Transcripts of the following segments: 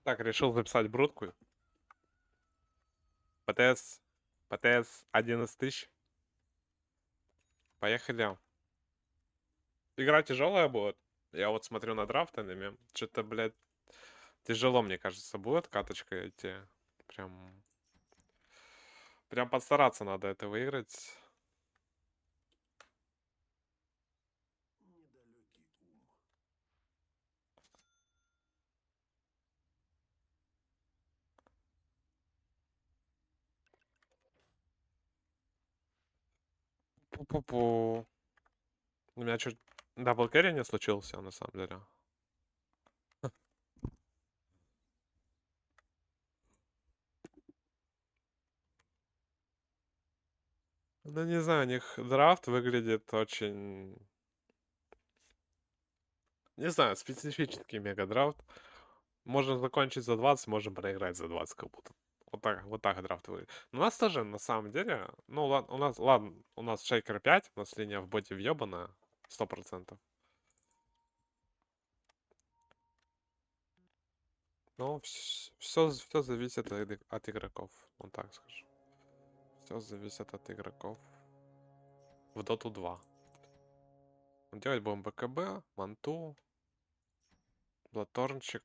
Так, решил записать брутку. ПТС. ПТС 11 тысяч. Поехали. Игра тяжелая будет. Я вот смотрю на драфт аниме. Что-то, блядь, тяжело, мне кажется, будет каточка идти. Прям... Прям постараться надо это выиграть. Пу-пу-пу. У меня чуть даблкерри не случился, на самом деле. Ну, не знаю, у них драфт выглядит очень... Не знаю, специфический мега-драфт. Можно закончить за 20, можем проиграть за 20 как будто. Вот так драфт выглядит. Но у нас тоже, на самом деле, ну, ладно, у нас шейкер 5, у нас линия в боте въебана, 100%. Но все зависит от игроков, вот так скажу. Все зависит от игроков. В Доту 2. Делать будем БКБ, Манту, Блаторнчик.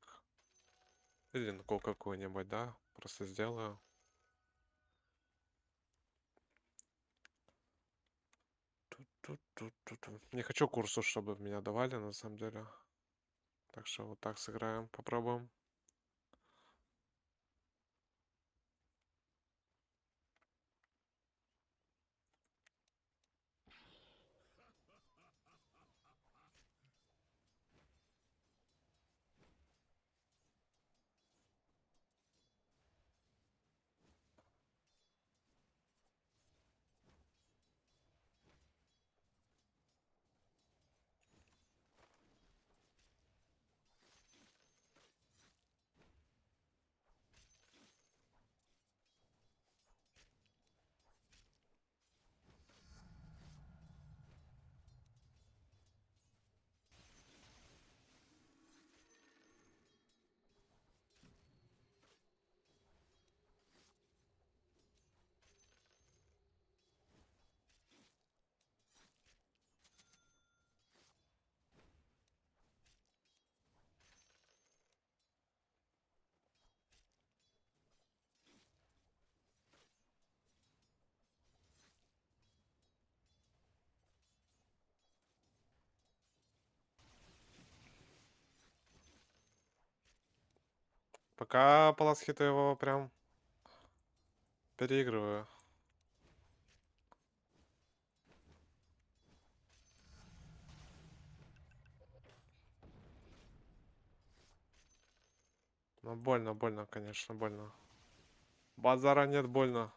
Или ну какую-нибудь, да? Просто сделаю. Не хочу курсу, чтобы меня давали, на самом деле. Так что вот так сыграем, попробуем. Пока Паласхита его прям переигрываю. Ну, больно, конечно, больно. Базара нет, больно.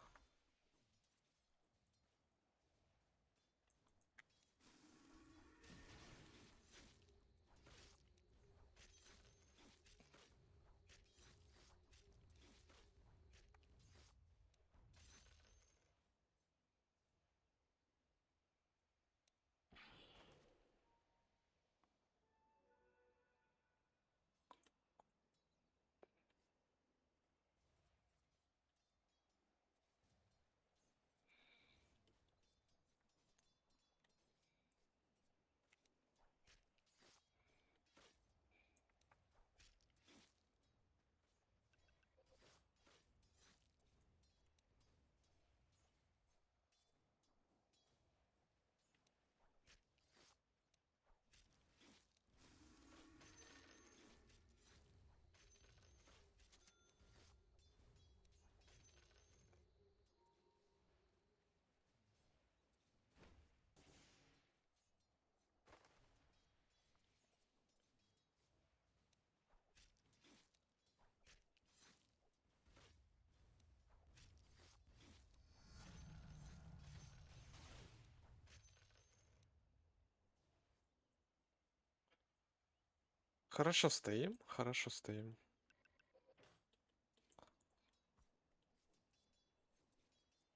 Хорошо стоим, хорошо стоим.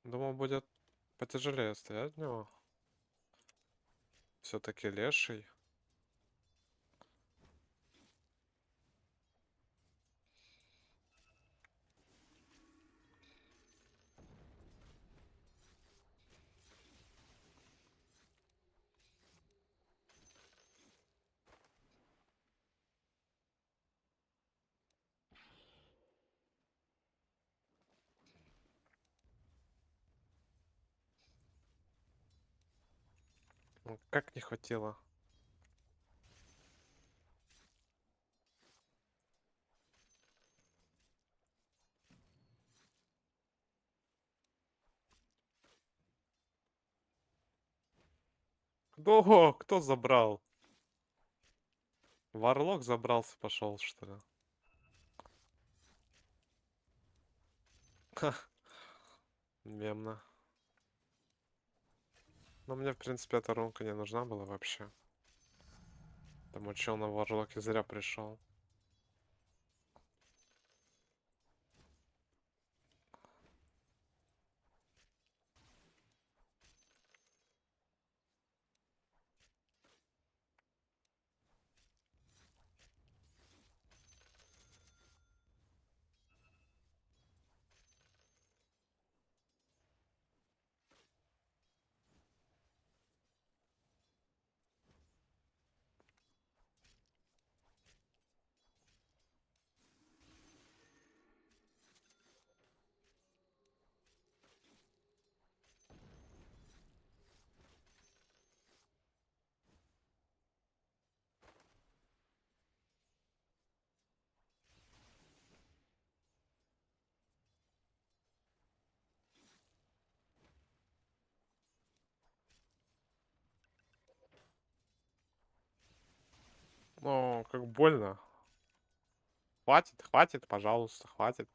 Думал, будет потяжелее стоять в него. Все-таки леший. Как не хватило. Кто забрал? Варлок забрался, пошел, что ли? Ха, мемно. Но мне, в принципе, эта рунка не нужна была вообще. Тому чел на Варлоке зря пришел. Ну, как больно. Хватит, хватит, пожалуйста, хватит.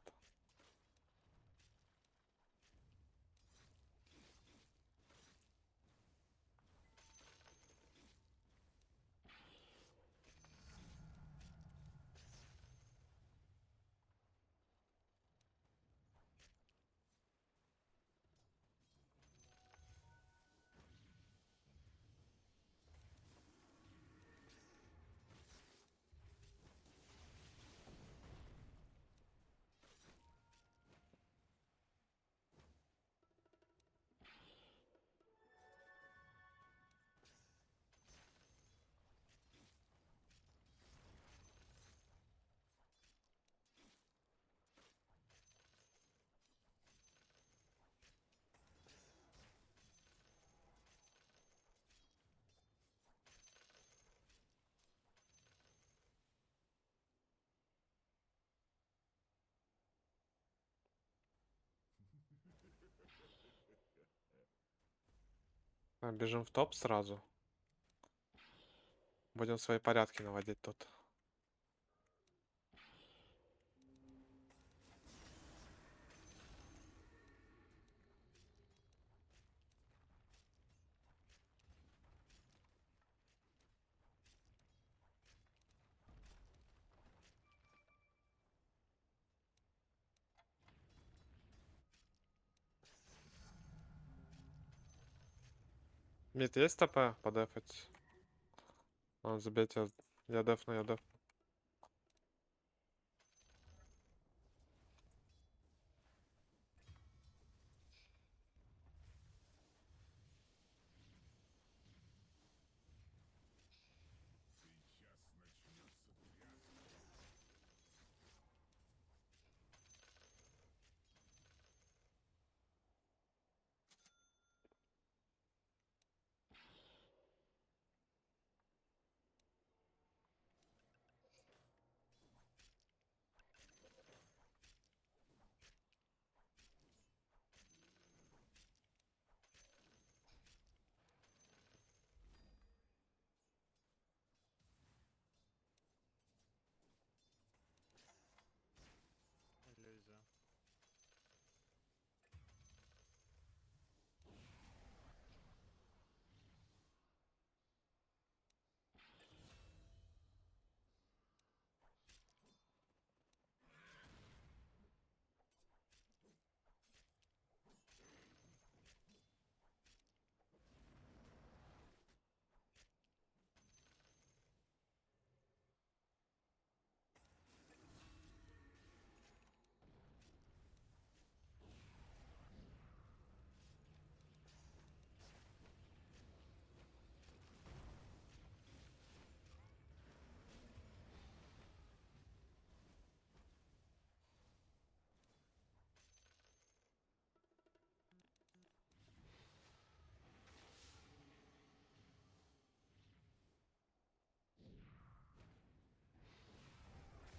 Бежим в топ сразу. Будем свои порядки наводить тут. Мид есть ТП? Подефать. Забейте. Я дефну, я дефну.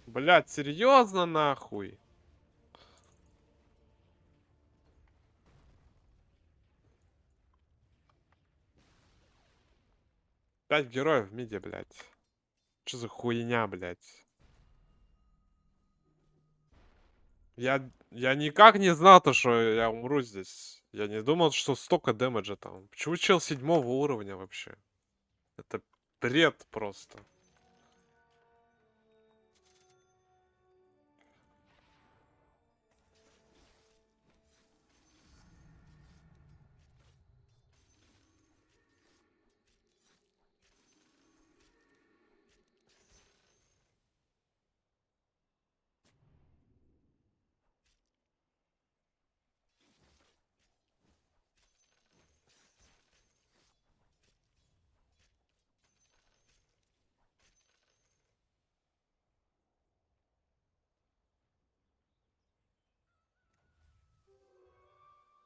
Блядь, серьезно нахуй? 5 героев в миде, блядь. Что за хуйня, блядь? Я никак не знал то, что я умру здесь. Я не думал, что столько дэмэджа там. Почему чел 7-го уровня вообще? Это бред просто.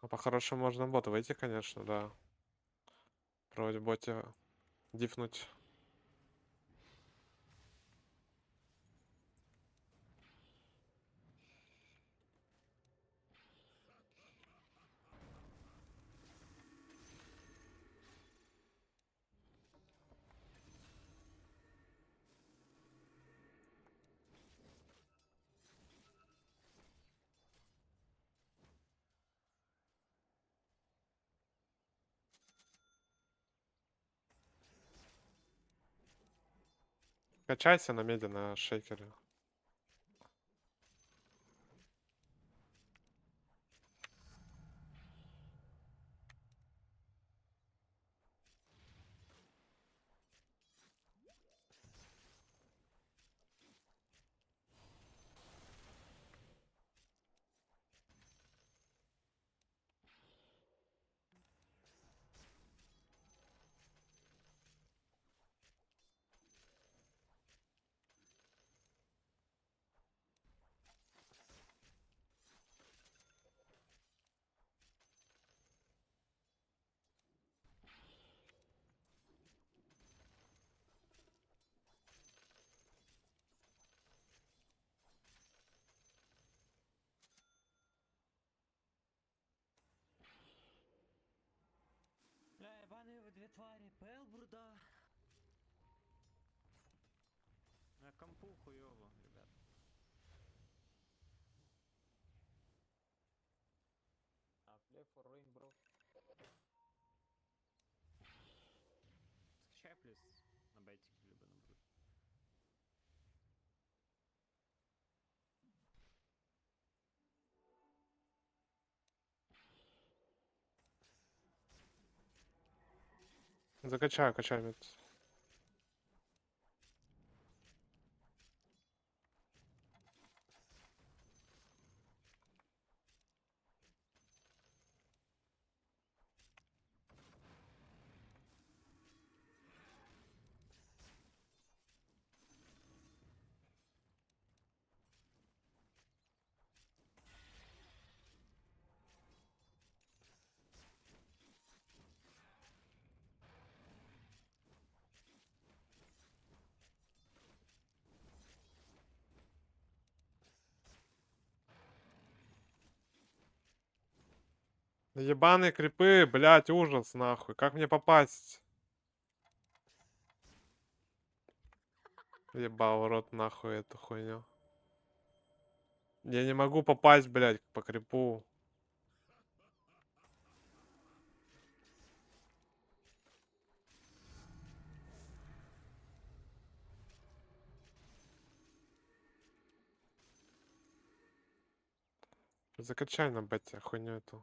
Ну, по-хорошему можно в бота выйти, конечно, да. Пробовать в боте дифнуть. Качайся на меди на шейкере. Бля, ебаные вы две твари, ПЛ бурда. На компу хуёво, ребят. Play for rain, bro. Скачай плюс на бетик, либо на брут. Закачаю, качай мид. Ебаные крипы, блядь, ужас нахуй. Как мне попасть? Ебал в рот нахуй эту хуйню. Я не могу попасть, блядь, по крипу. Закачай на бете хуйню эту.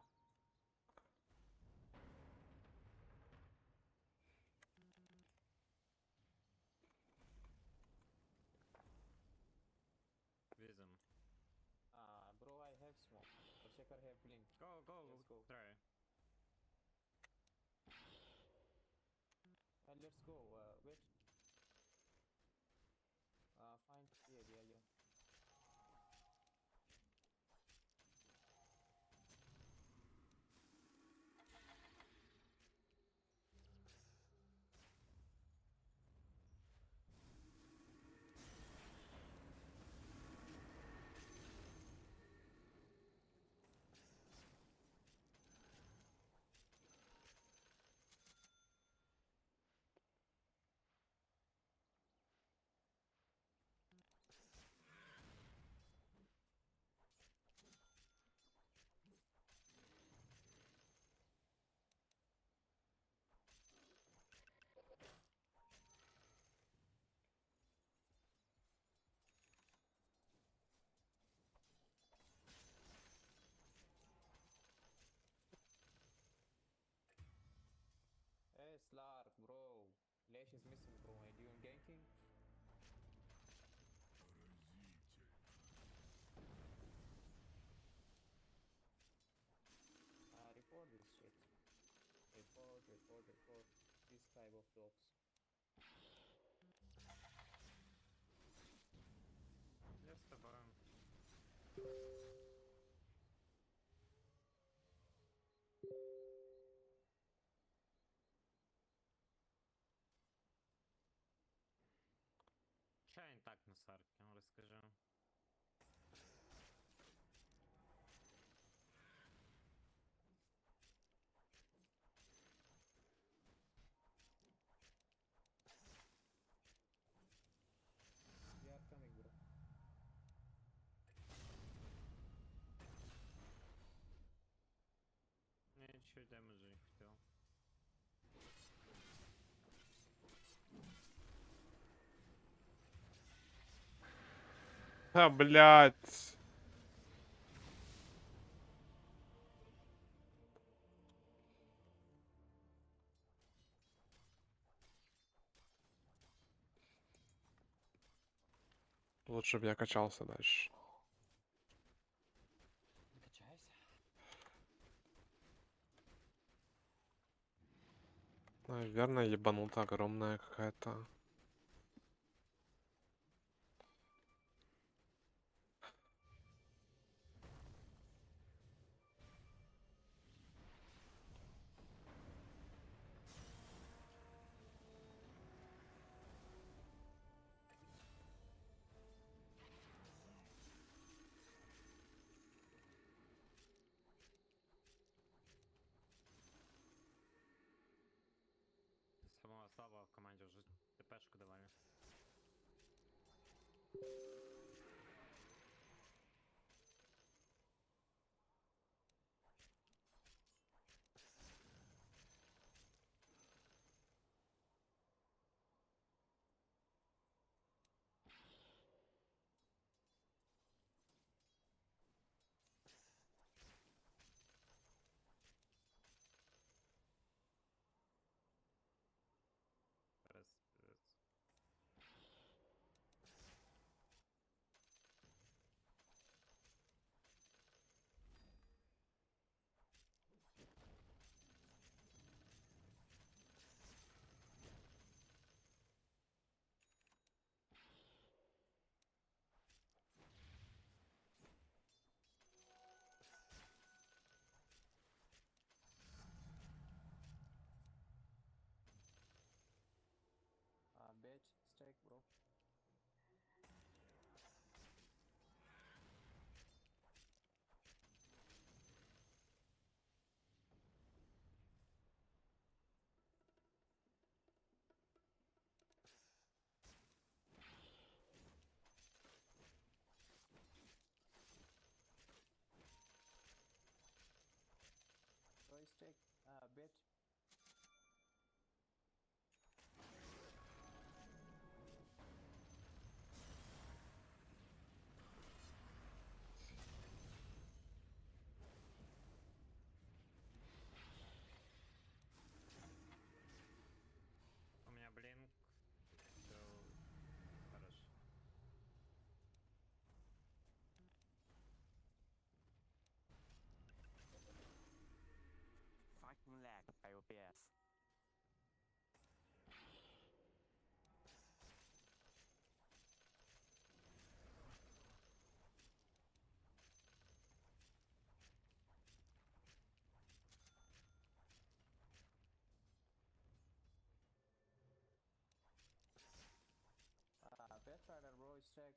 Визом. Bro, I have smoke. Berserker have blink. Go, go, Let's go. try. Let's go. Wait. Find. Yeah. is missing, bro. Are you ganking? Report this shit. Report. This type of dogs. Я з тобою. Чо він так на сарки? Розкажи. They are coming, bro. Я нічого демеджу не хотів. А, блядь. Лучше бы я качался дальше. Качайся. Наверное, ебанута огромная какая-то. Самого слабого в команді вже ТПшку давали. Зараз. Bitch, stack, bro. Stack, bitch. У меня блинк. Все хорошо. Fucking lag by OBS. Pet rider, bro. Stack.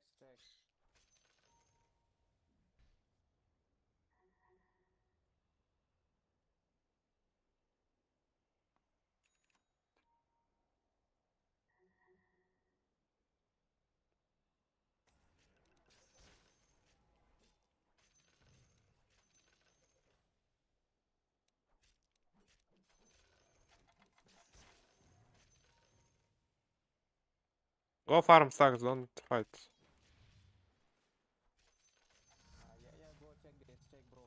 Go farm stacks, don't fight. Yeah, go check the stack, bro.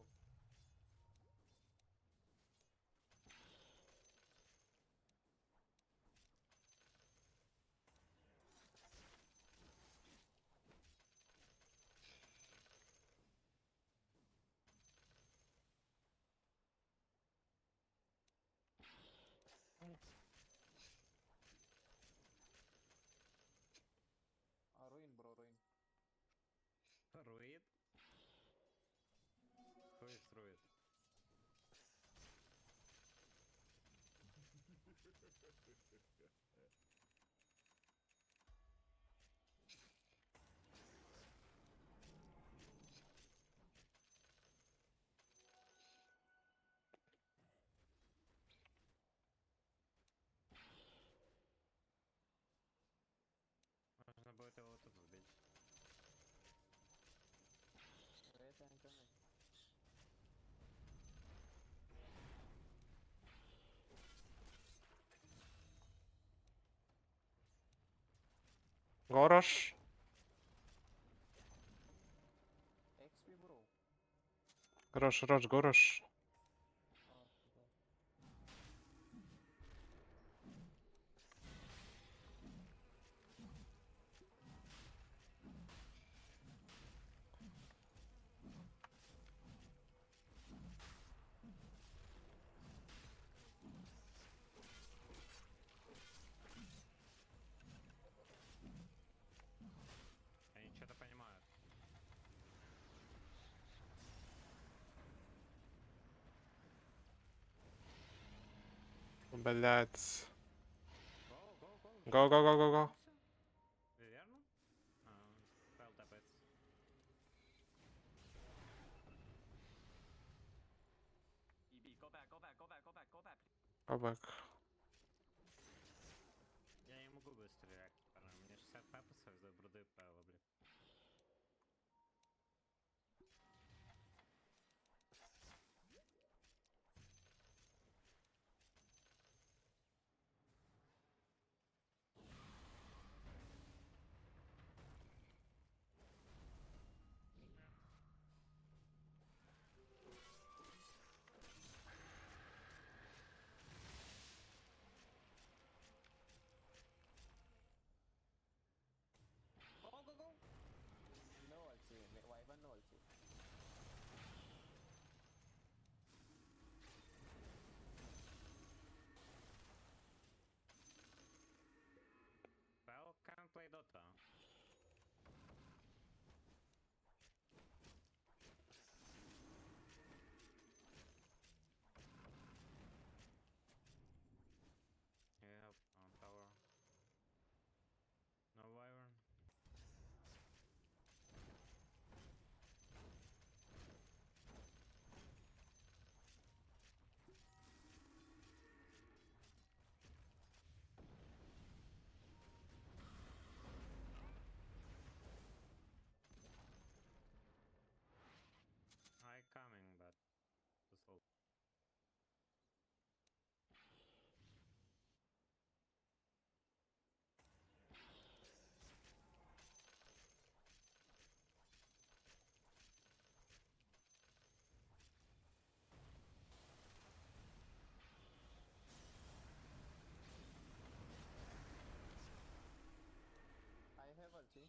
coming. Горош. XP bro. Горош, Рош, Горош. Oh, God. Они что-то понимают. Блять. Гоу, гоу, гоу. Го, го, го, го, го. Всё? Верно? Файл тапается. EB, go back, go back, go back, go back, go back. Побак. Я не могу быстро реактить, парни. Мне 60 пепусов за бруды пэла, блин. Go, go, go! No ulti, Wyvern no ulti. Пэл can't play Dota. Yeah, on tower. No Wyvern. I coming, but too slow. I have ulti.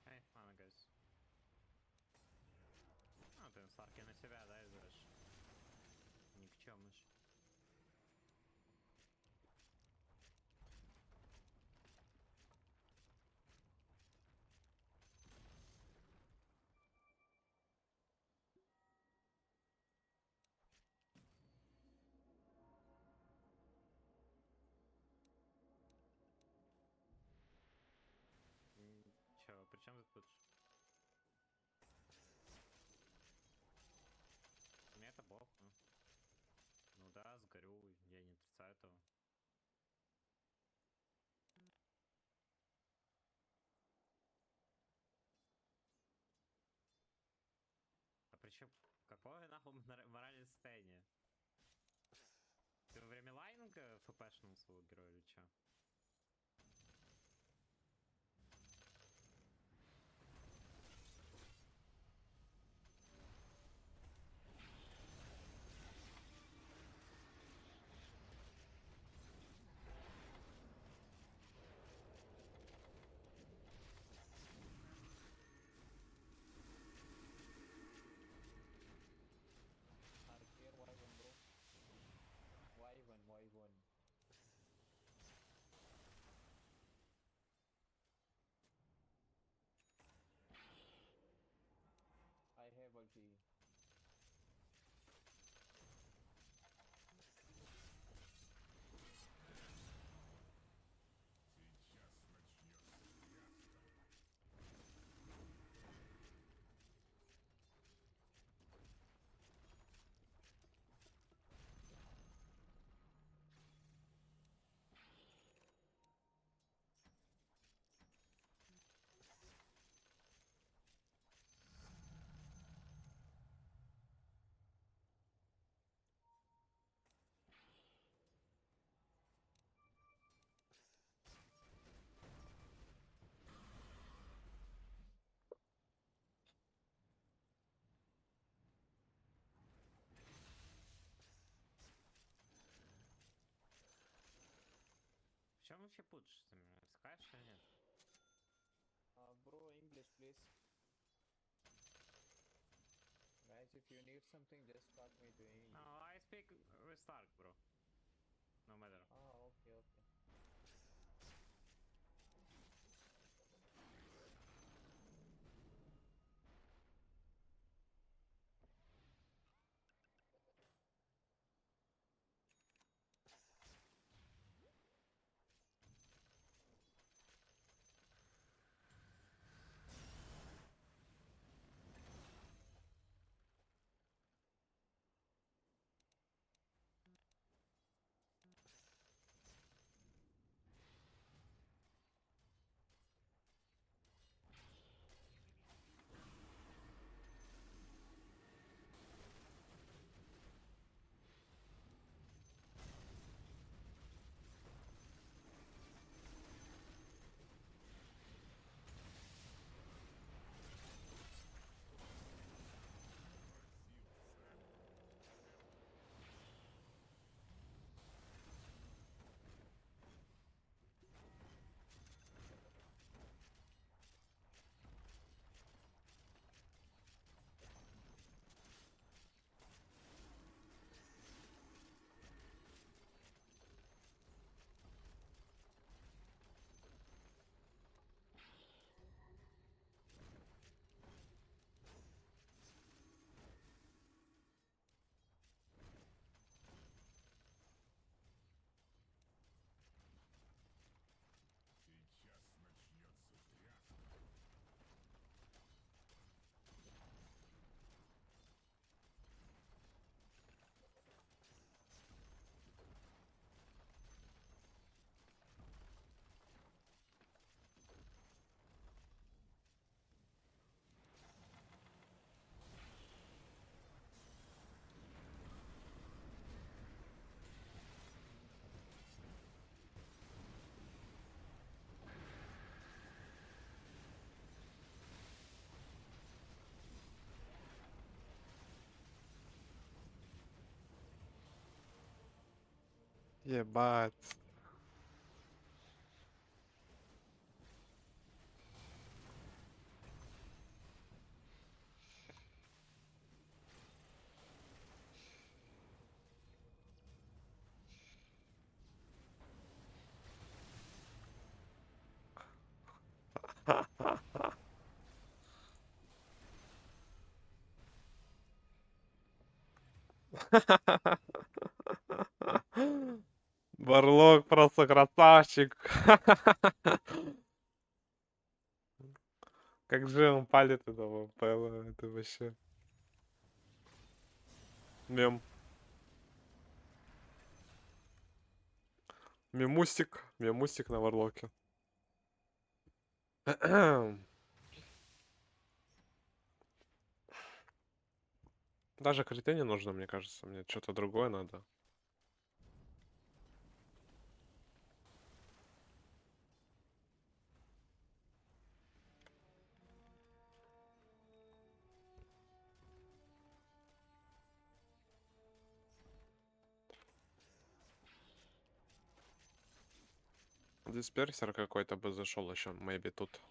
Эй, ладно, guys. А, ты Сларки на себя, да, издаешь? Никчемыш. Чё, при чем тут лучше? Мне это бог, ну. Ну да, сгорю, я не отрицаю этого. А причем, какое нахуй моральное состояние? Ты во время лайнинга фпшнул своего героя или чё? Archer Wyvern bro. Wyvern, Wyvern. I have ulti. чем вообще путаешься? Ты мне скажешь или нет? Bro, English, please. Guys, if you need something, just talk me to English. No, I speak Stark, bro. No matter. Okay, okay. Ебать. Барлок просто красавчик. Как же он палит этого Пэла, это вообще мем. Мемустик на Варлоке. Даже криты не нужно, мне кажется. Мне что-то другое надо. Дисперсер какой-то бы зашел еще, maybe тут.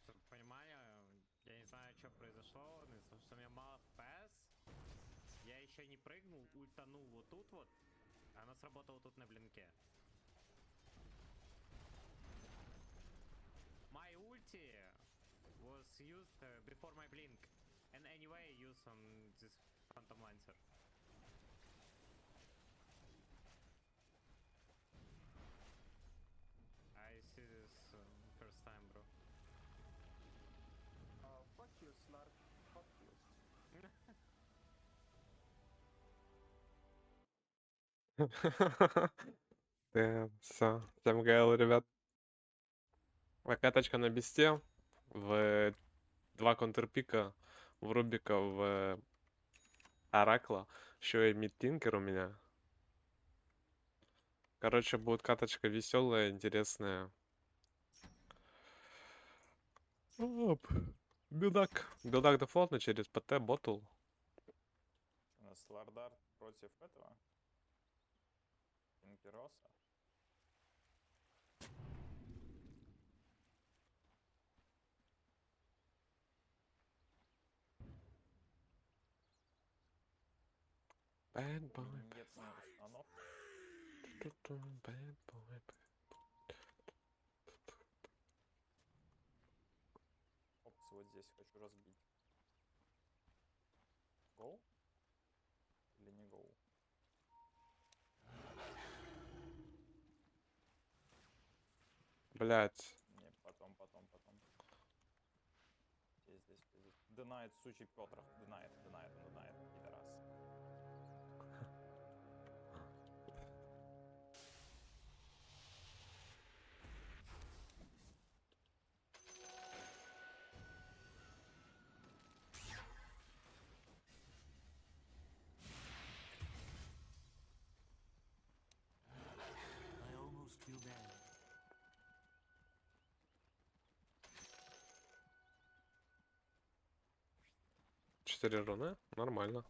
Чтобы понимание, я не знаю, что произошло, но из-за того, что у меня мало FPS, я еще не прыгнул, ультанул вот тут вот, а она сработала тут на блинке. My ulti was used before my blink, and anyway used on this Phantom Lancer. I see this first time, bro. Все. Всем ГЛ, ребят. Каточка на бесте. В 2 контрпика. В Рубика, в Оракла. Еще и мидтинкер у меня. Короче, будет каточка веселая, интересная. Оп. Билдак. Билдак дефолтно через ПТ, ботл. У нас Лардар против этого. Инкероса. Bad boy. Виньетная установка. Bad boy. Опс, вот здесь хочу разбить. Гоу? Или не гоу? Блять. Не, потом. Здесь. Динает, сучий Петров. Динает, пидорас. I almost feel bad. 4 руны? Нормально.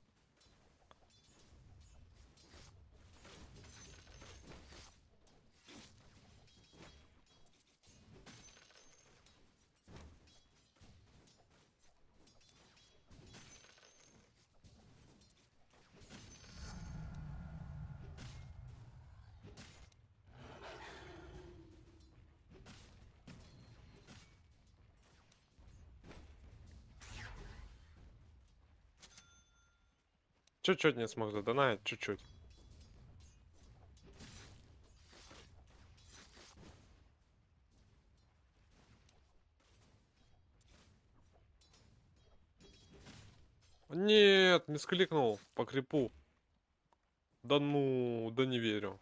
Чуть-чуть не смог задонать, чуть-чуть. Нет, мискликнул по крипу. Да ну, да не верю.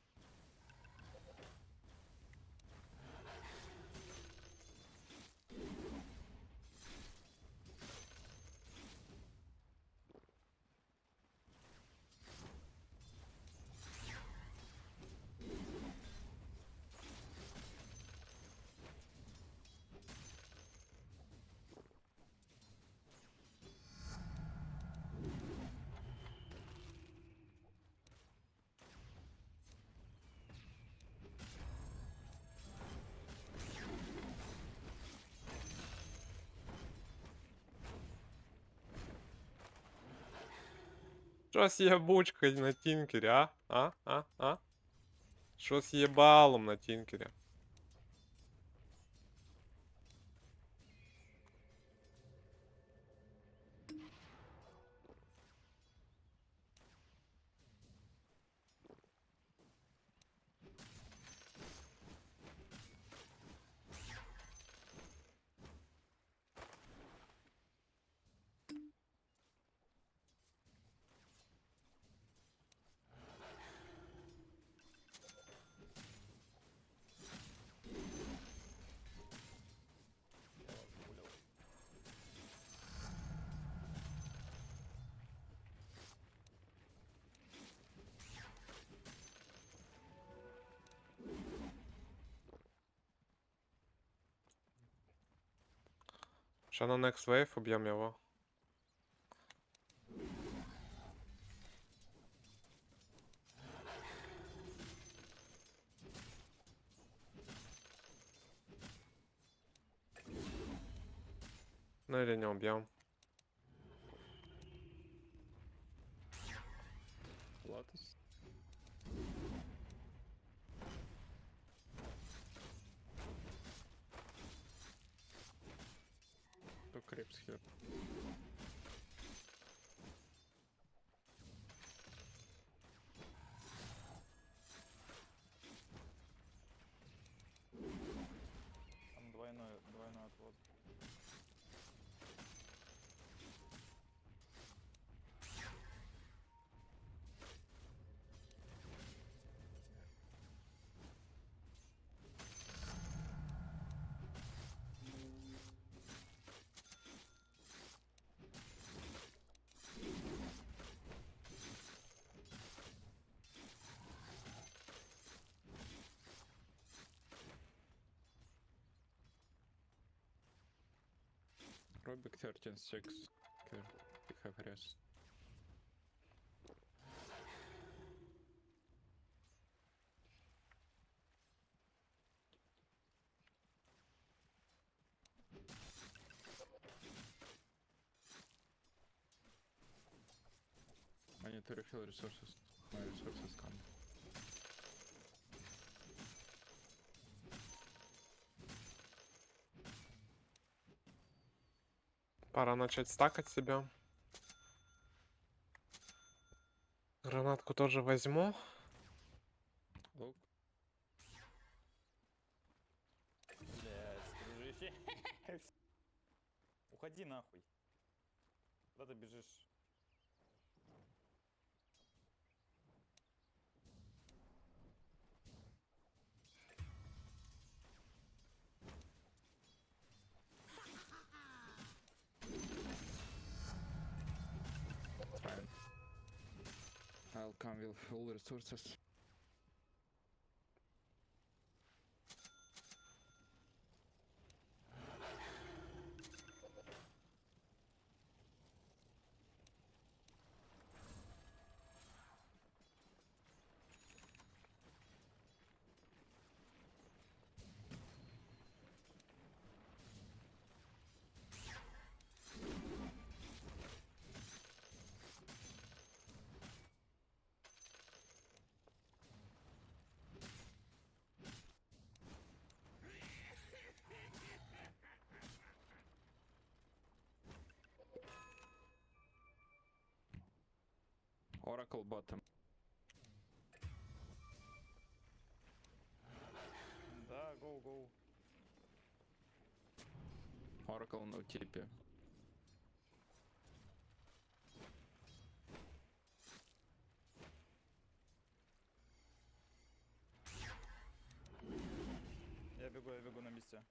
Что с ебучкой на тинкере, а? Что с ебалом на тинкере? Я вас пулил. Сейчас на next wave убьем его. Ну или не убьем. Лотос. То крепс хер. Там двойной отвод. Rubik 13-6. Okay, you have rest. I need to refill resources. My resources come. Пора начать стакать себя. Гранатку тоже возьму. Look, Блядь, дружище. Уходи нахуй. Куда ты бежишь? fine. I'll come with full resources. Oracle bottom. Да, гоу. Oracle no TP. Я бегу на месте.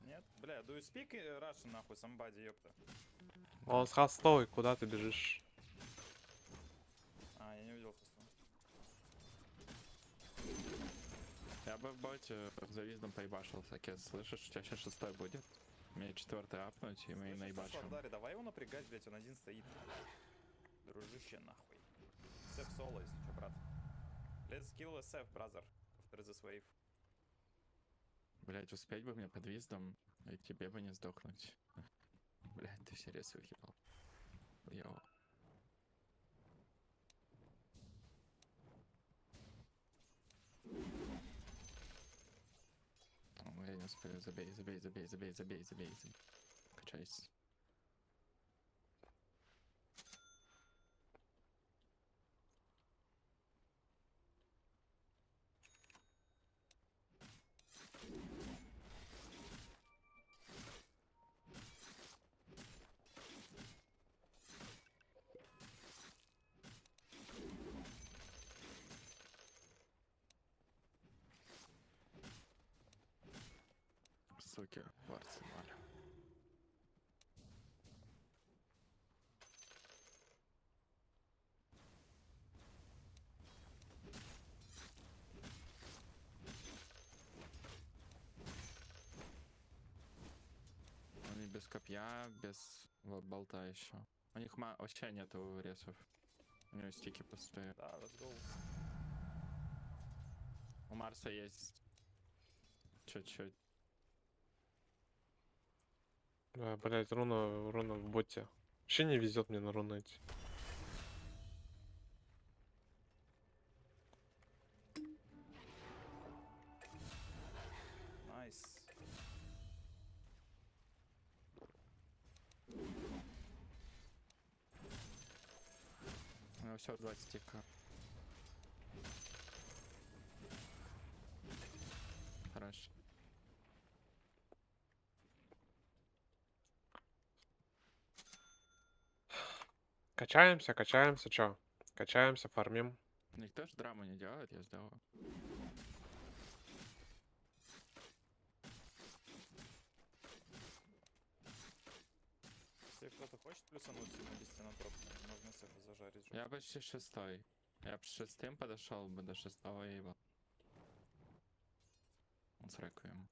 Нет? Бля, do you speak Russian нахуй, somebody, ёпта? Он с хостой, куда ты бежишь? А, я не увидел просто. Я бы в боте за виздом поебашился, Кет, слышишь, у тебя сейчас 6 будет. Мне 4 апнуть, и мы Слышишь, наебашим. Слардари, давай его напрягать, блять, он один стоит. Дружище, нахуй. SF соло, если чё, брат. Let's kill SF, brother. After this wave. Блять, успеть бы мне под виздом, и тебе бы не сдохнуть. Блять, ты серьез выебал. Йоу. О, я не успею, забей. Качайся. Суки, в арсенале. Они без копья, без вот болта еще. У них вообще нету ресов. У него стики пустые. Да, let's go. У Марса есть чуть-чуть. Да, блять, руна в боте. Вообще не везет мне на руны эти. Найс. У него все 2 стика. Хорошо. Качаемся, чё? Качаемся, фармим. Никто же драму не делает, я сделаю. Если кто-то хочет плюсануть на 10 на топ, можно SF зажарить. Я почти 6. Я бы 6 подошел бы до 6 и его. Он с реквием.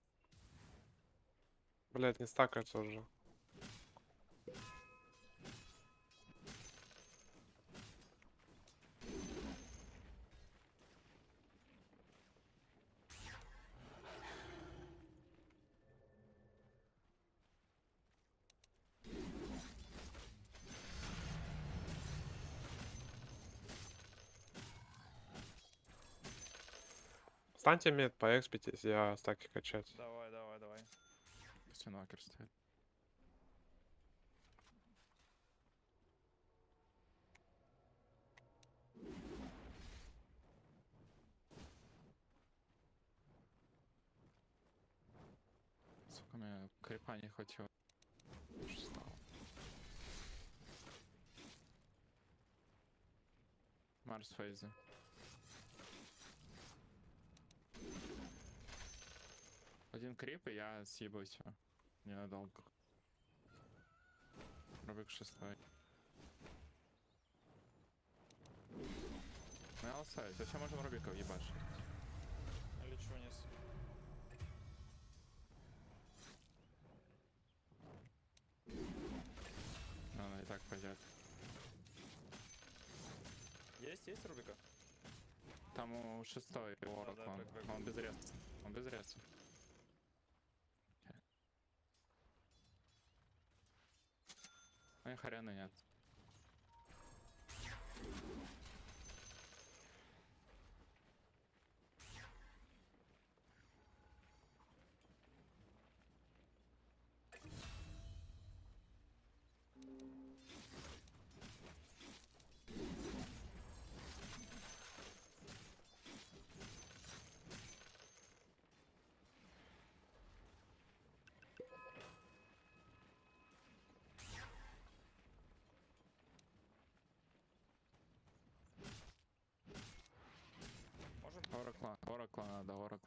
Блять, не стакается уже. Станьте мид, поэкспитесь, я стаки качать. Давай, давай, давай. Стенокер стоит. Сука, мне крипа не хватило. Уж стало. Марс фейзы. Один крип, и я съебусь. Ненадолго. Рубик 6. Ну я лосаюсь, зачем можем Рубиков ебашить? Лечу вниз. Ну, она и так пойдет. Есть Рубика? Там у 6-й Оракл. бэк. Он без реса. Он без реса. У них арены нет. Можем? Оракла надо.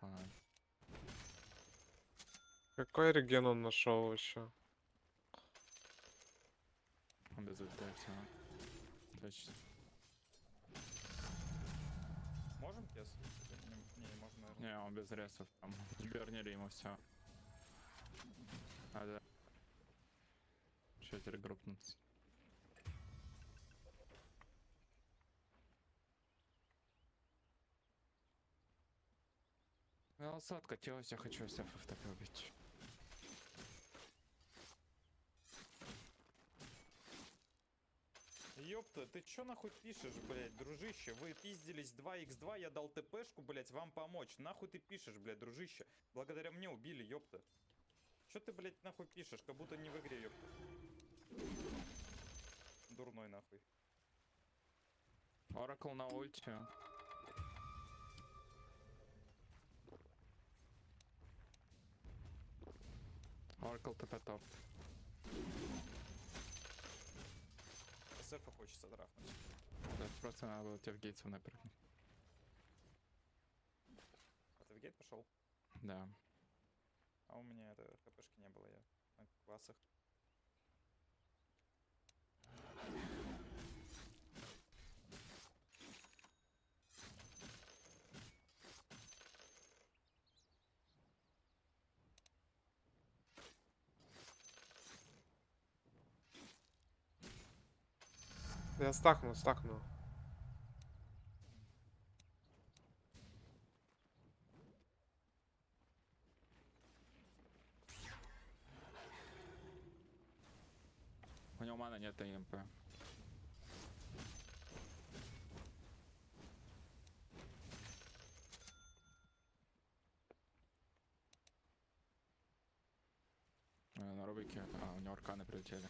Какой реген он нашел еще? Он без ульты, все. Точно. Можем, Кес? Не можем, наверное. Не, он без ресов. Там бернили ему все. Надо. Чуть регрупнуться. Голоса откатилась, я хочу сефа в топе убить. Ёпта, ты чё нахуй пишешь, блядь, дружище? Вы пиздились 2х2, я дал ТПшку, блядь, вам помочь. Нахуй ты пишешь, блядь, дружище? Благодаря мне убили, ёпта. Чё ты, блядь, нахуй пишешь? Как будто не в игре, ёпта. Дурной нахуй. Оракл на ульте. Оракл ТП топ. СФ хочется драфнуть. Да, просто надо было тебе в гейтсов напрыгнуть. А ты в гейт пошел? Да. А у меня это хпшки не было, я на классах. Я стакну. У него мана нет ИМП. На Рубике. А, у него арканы прилетели.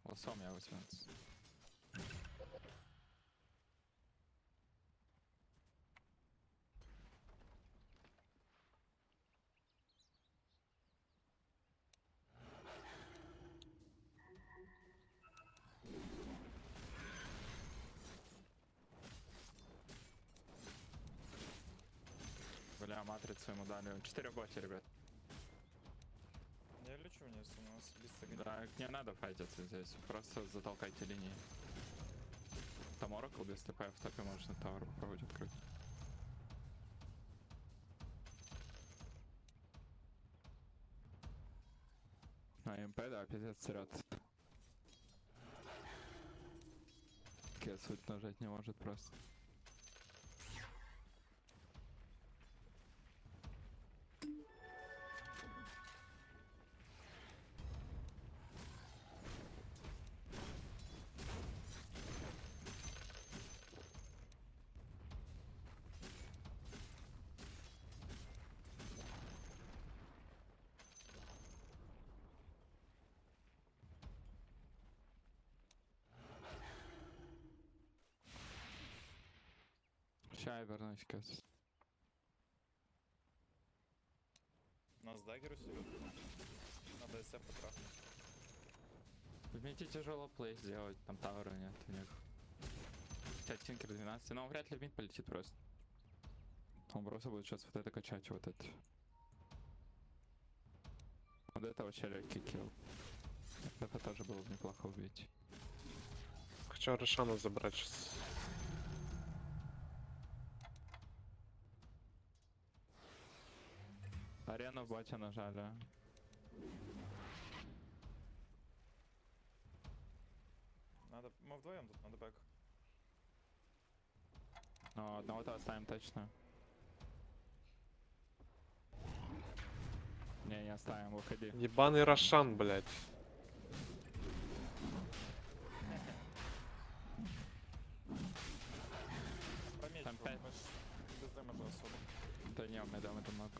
Лосом я 18. Бля, матрицу ему дали. 4 боти, ребят. Я лечу вниз, у нас без Да, не надо файтиться здесь. Просто затолкайте линии. Там Оракл без ТП в топе можно тавер попробовать открыть. А МП, да, пиздец срет. Суть нажать не может просто. Ща я вернусь, Кэс. Нас даггеры сидят. Надо СФ потрахнуть. Вместе тяжело плей сделать, там таура нет у них. Хотя Тинкер 12, но он вряд ли в мид полетит просто. Он просто будет сейчас вот это качать, вот это. Вот этого челя кикил. Это тоже было бы неплохо убить. Хочу Рошана забрать сейчас. Арену в боте нажали. Надо... Мы вдвоем тут, надо бэк. Но одного-то оставим точно. Не оставим, выходи. Ебаный Рошан, блядь. Помечь Там его, пять. мы ж без дэмэджа особо. Да не, мы дам это много.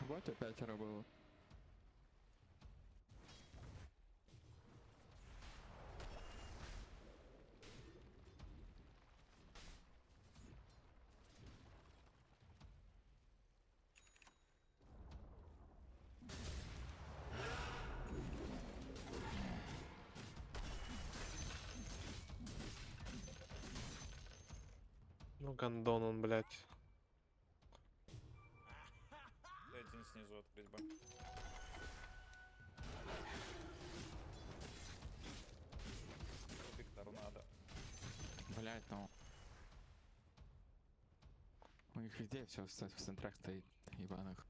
Вот опять было. Ну, гандон он, блядь. Да один снизу открыть бы. Биг торнадо. Блять, ну. У них везде все в центрах стоит, ебаных.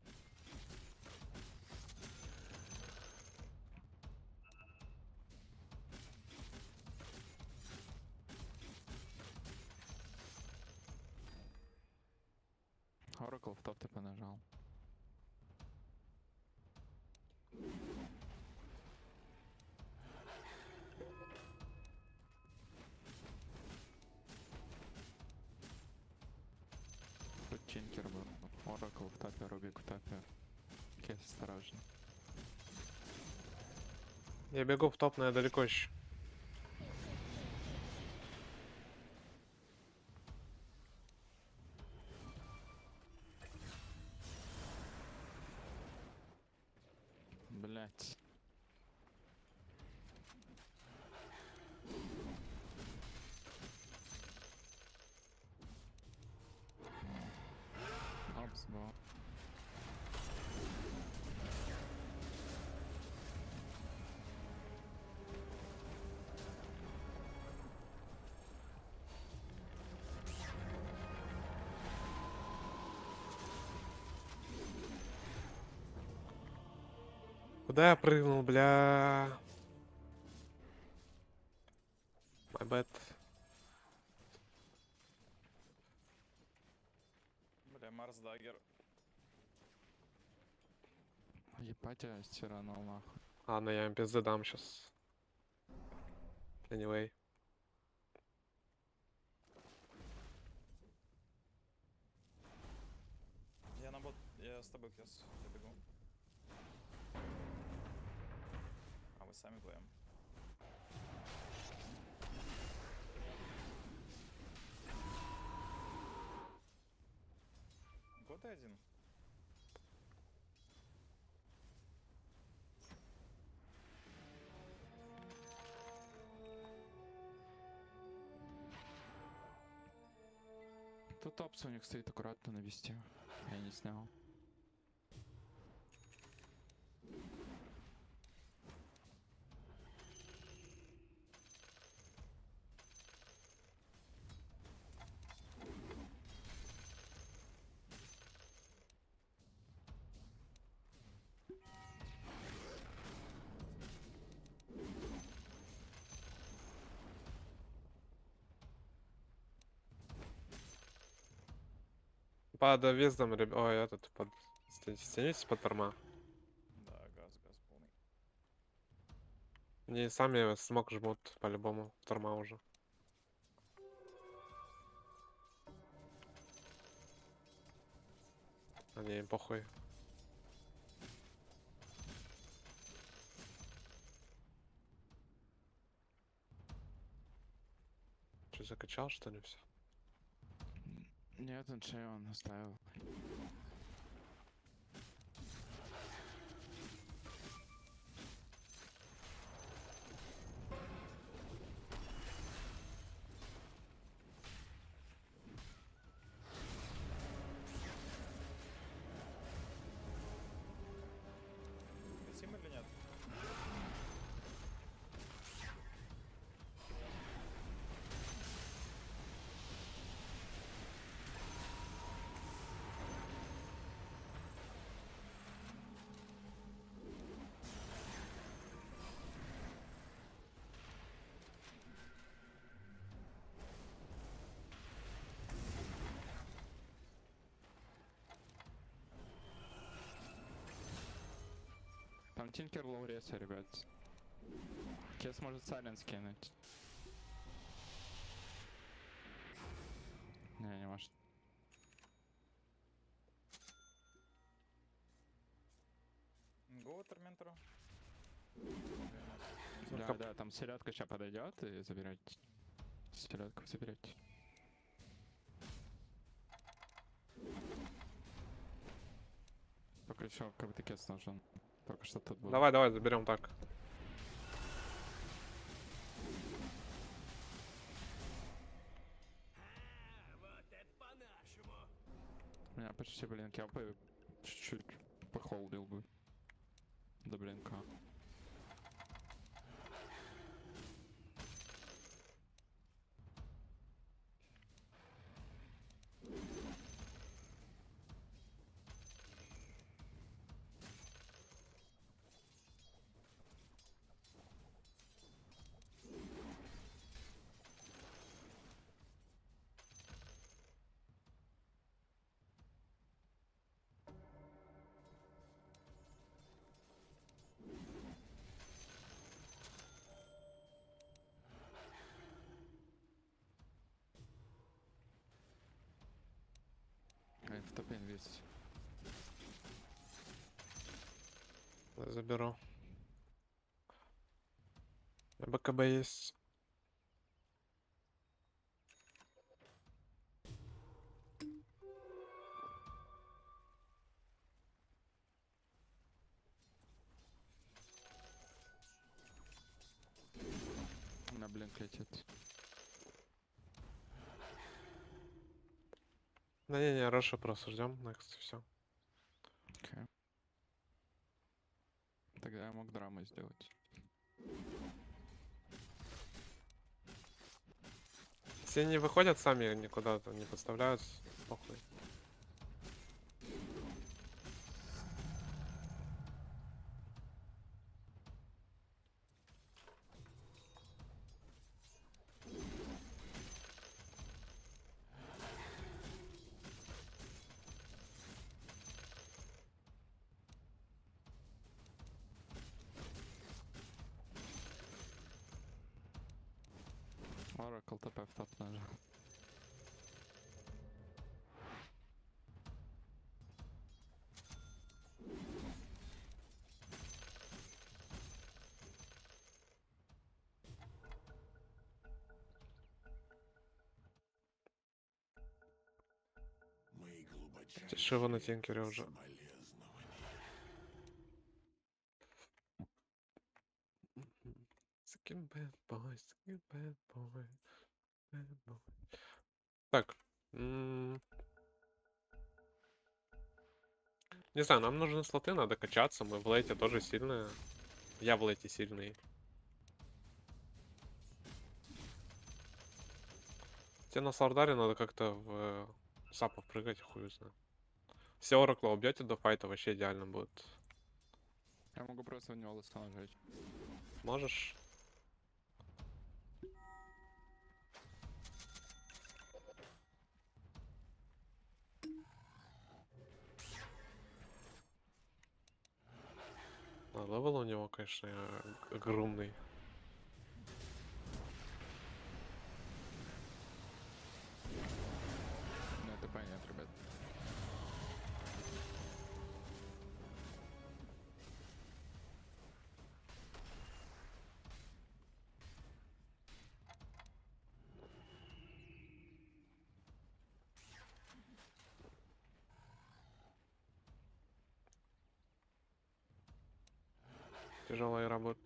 Оракл в топ ТП нажал. Тут Чинкер был. Оракл в топе, Рубик в топе. Кес осторожно. Я бегу в топ, но я далеко еще. Блять. Опс, был. Куда я прыгнул, бля? My bad. Бля, Марс даггер. Ебать, я стиранул нахуй. Ладно, я им пизды дам сейчас. Anyway. Я на бот... Я с тобой, Кес. Я бегу. А вы сами вдвоем. Год и один. Тут опс у них стоит аккуратно на весте. Я не снял. Под въездом, ой, этот, стянитесь под торма. Да, газ полный. Они сами смог жмут по-любому, торма уже. Они им похуй. Че, закачал, что ли, все? Нет, он шею он оставил. Хотим или нет? Там Тинкер лоу реса, ребят. Кес может сайленс кинуть. Не может. Го Терминтору. Да, да, там селедка сейчас подойдет и заберете. Селедку заберете. Только еще какой-то кес нужен. Только что тут был. Давай, давай, заберем так. У меня почти блинк, я бы чуть-чуть похолдил бы. До блинка. Ай, в топе инвест. Заберу. БКБ есть. На блинк летит. Да не, Роша просто ждем, next, все. Окей. Тогда я мог драму сделать. Все не выходят сами никуда-то, не подставляются, похуй. Oracle ТП в топ нажал. Дешево на тинкере уже. Skin bad boy, skin bad boy, bad boy. Так. Не знаю, нам нужны слоты, надо качаться. Мы в лейте тоже сильные. Я в лейте сильный. Тебе на Слардаре надо как-то в сапов прыгать, хуй знает. Все Оракла убьете до файта, вообще идеально будет. Я могу просто в него лыса нажать. Можешь? левел у него, конечно, огромный. Ну, это понятно, ребят. Тяжелая работа.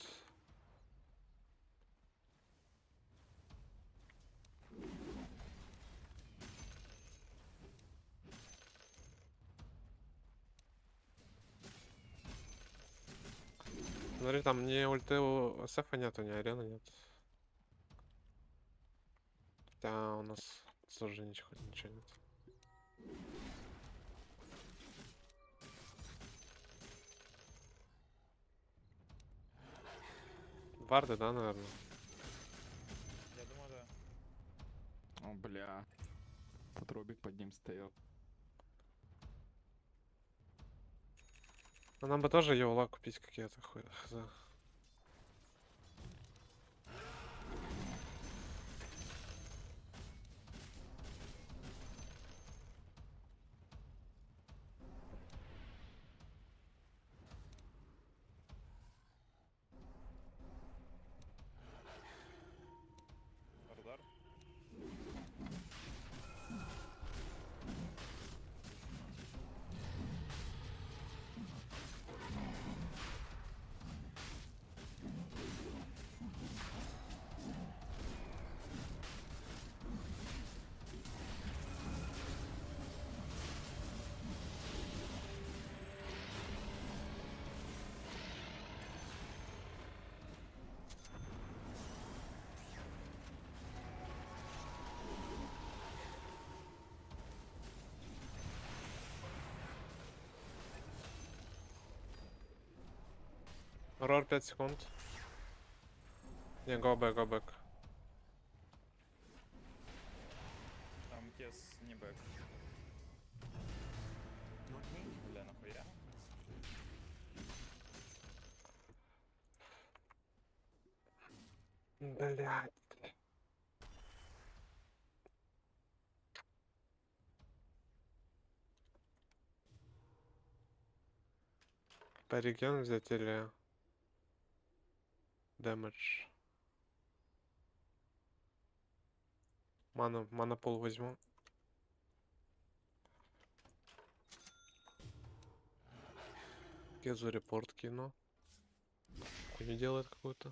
Смотри, там ни ульты у СФ нету, ни арены нет. Хотя у нас тоже ничего нет. Варды, да, наверное? Я думаю, да. О, бля. Тут Робик под ним стоял. Ну, нам бы тоже Йола купить какие-то хуй. Радар. Рор 5 секунд. Не, go back, go back. Там кес не бэк. Бля, нахуя? Блядь. По региону взять или дэмэдж? Манопол возьму. Кезу репорт кину. Хуйню делает какую-то.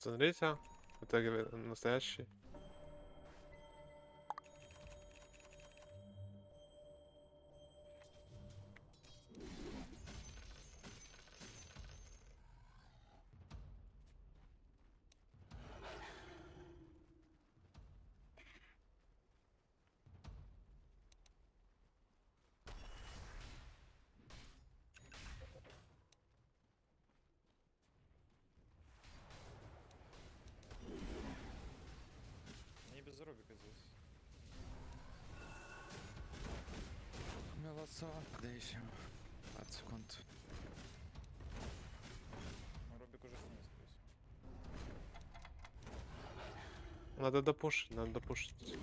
Смотрите, это настоящий. Не без Робика здесь. Молодца. Да еще. 20 секунд. Ну, Робик уже снес, то есть. Надо допушить, надо допушить.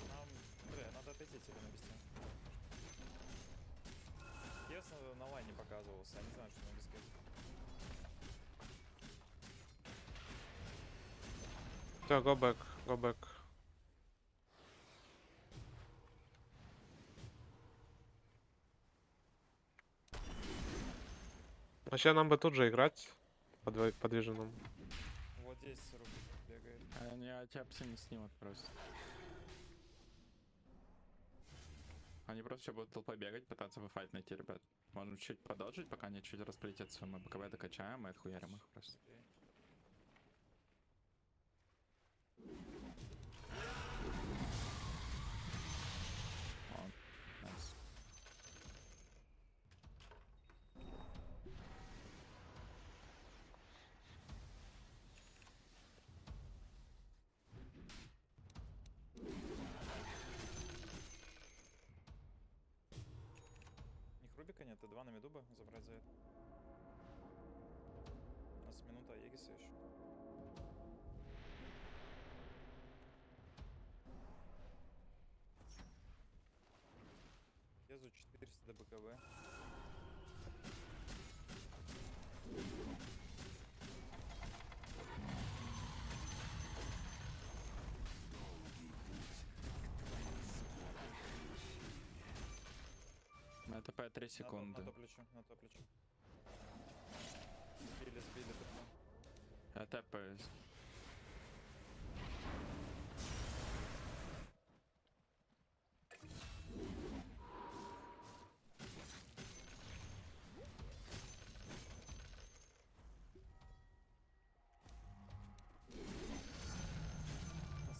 Нам, бля, надо отойти себе на бесте. Кес на лайне показывался, я не знаю, что на бесте. Все, go back, go back. Вообще нам бы тут же играть подвижным. здесь Рубик бегает. Они тебя псы не снимут просто. Они просто еще будут толпой бегать, пытаться пофайт найти, ребят. Можно чуть подолжить, пока они чуть расплетятся. Мы БКБ докачаем и отхуярим их просто. Окей. О, найс. У них Рубика нет, и 2 на миду бы забрать за это. У нас минута Егиса еще. Езу 400 до БКВ. На ТП 3 секунды. На то плечо, на то плечо. Сбили ТП. Я тэпаюсь.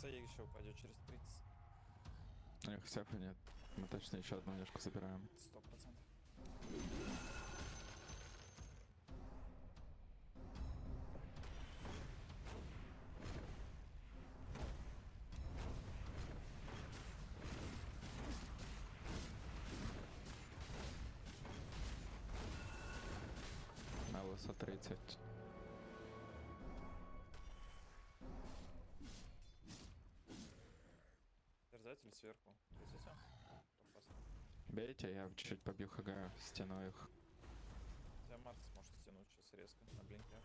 На Егис еще упадет через 30. У них сефа нет. Мы точно еще одну нежку забираем. 100%. На ЛСА 30. Терзатель сверху. Видите? Опасно. Бейте, я чуть-чуть побью ХГ, стену их. Тебя Марс может стянуть сейчас резко на блинке.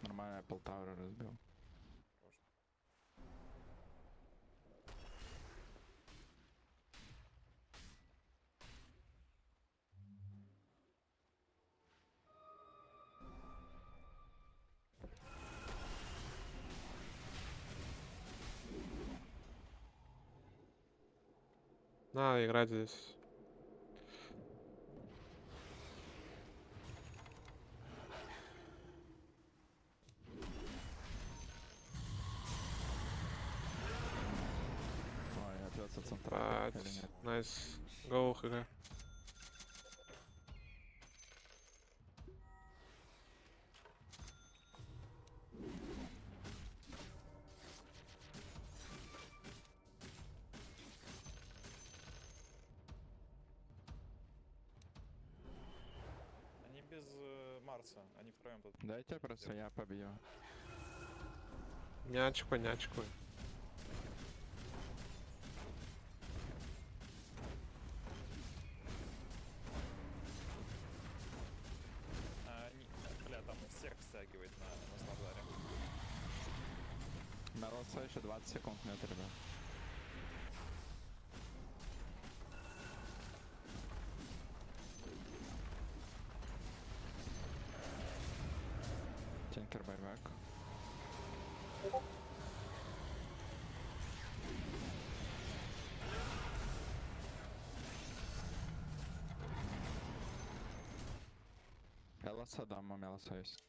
Нормально, я полтаура разбил. Хорош. Надо играть здесь. Ой, ответся централ или нет? Найс. Гоу, ХГ. Они без Марса, они втроем тут. Дайте просто я побью. Не очкуй, не очкуй. Бля, там всех стягивает на Славдаре. На ЛСА еще 20 секунд нет, ребят. Тинкер байбек. ЛСА дам, у меня ЛСА есть.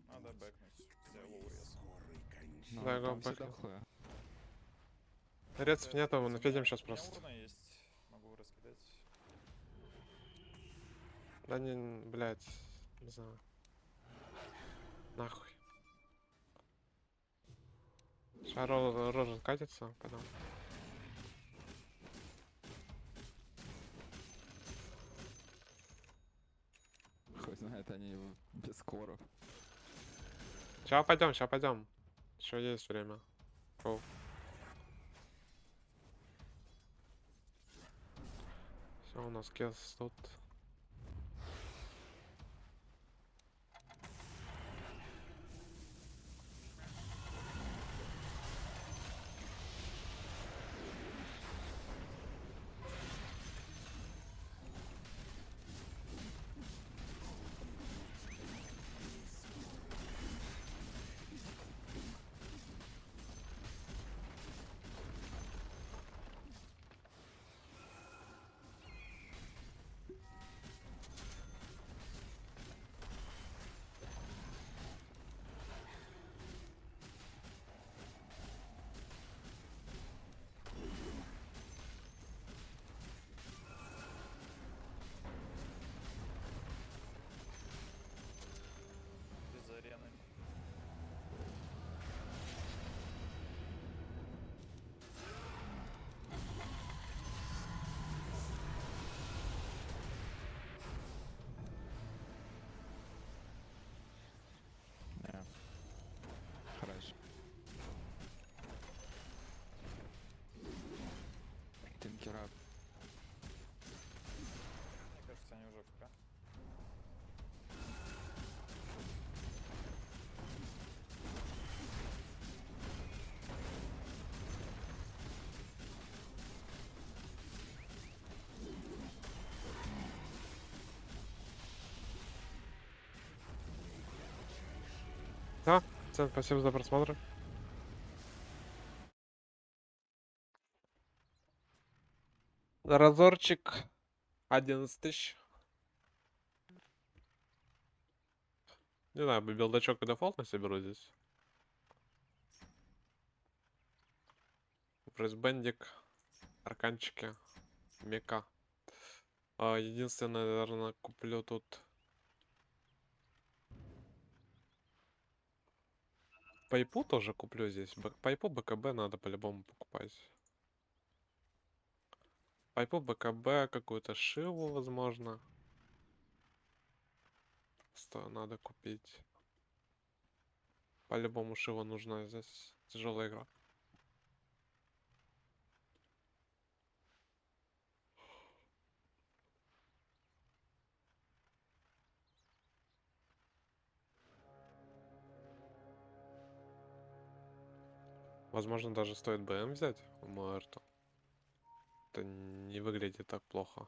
Надо бэкнуть. Все, лоурес. Ну, Да, там все бэкнул. дохлые. Рецов нету, мы нафидим сейчас У меня просто. урна есть. Могу раскидать. Да не, блядь, не знаю. Нахуй. Сейчас Рожен катится, потом. Хуй знает, они без коров. Сейчас пойдем. Еще есть время. Гоу. Все, у нас кес тут. Керап. Мне кажется, они уже ФК. Да, всем спасибо за просмотр. Разорчик 11 тысяч. Не знаю, билдачок и дефолтно себе здесь. Брейсбендик, арканчики, мека. Единственное, наверное, куплю тут. Пайпу тоже куплю здесь. Пайпу БКБ надо по-любому покупать. Пайпу БКБ, какую-то Шиву, возможно. Что надо купить. По-любому Шива нужна здесь. Тяжелая игра. Возможно, даже стоит БМ взять у Муэрту. Это не выглядит так плохо.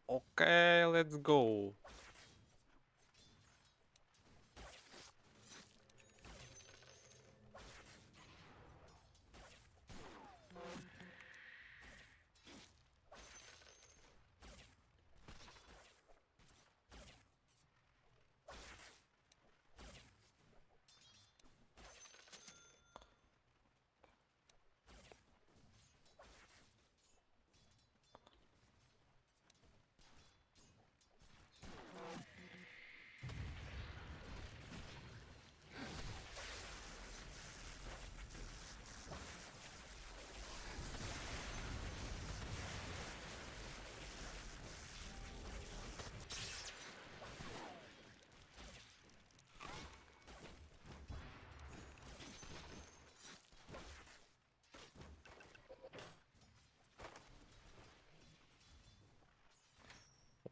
Окей, let's go.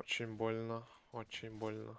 Очень больно, очень больно.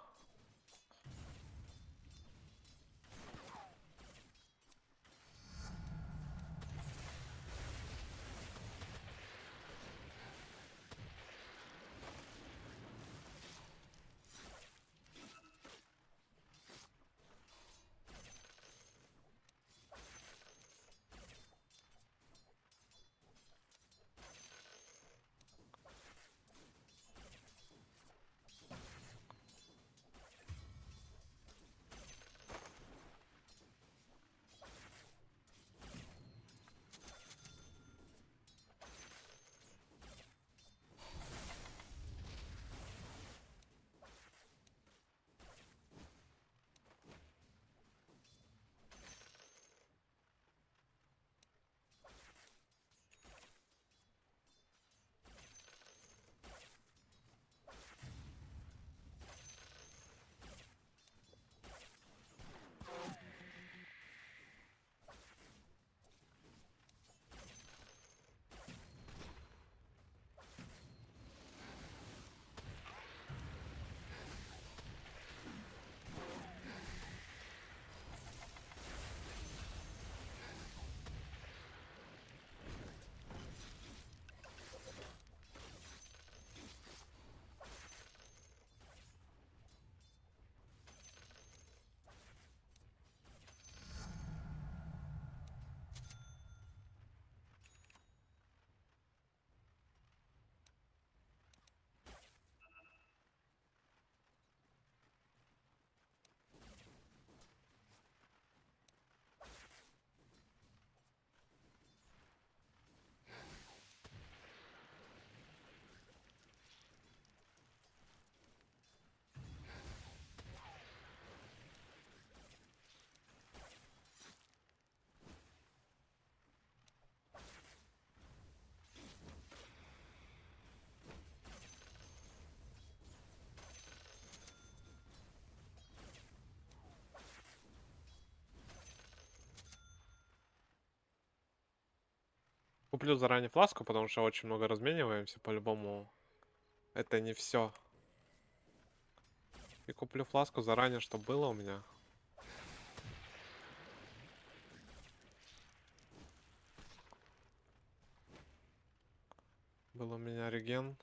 Куплю заранее фласку, потому что очень много размениваемся, по-любому это не все. И куплю фласку заранее, чтобы было у меня. Был у меня реген.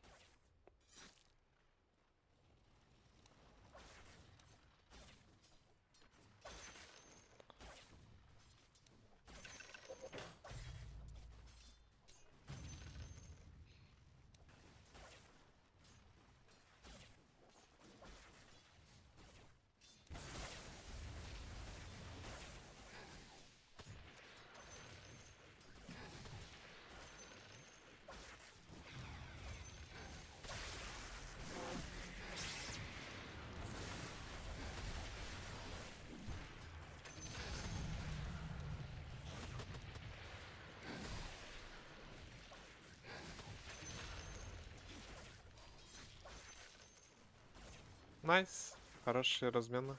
Найс. Хорошие размены.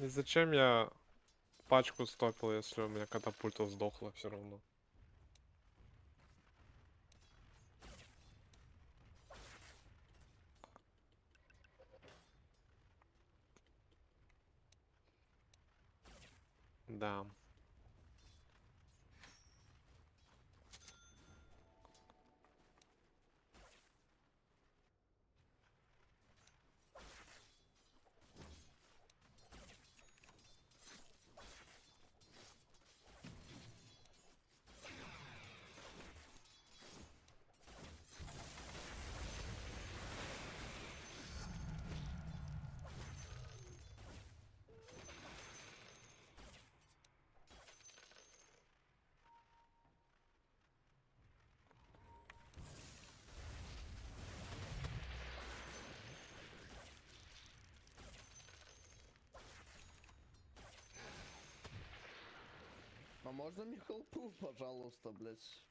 И зачем я пачку стопил, если у меня катапульта сдохла все равно? Да. А можно мне хелпу, пожалуйста, блядь?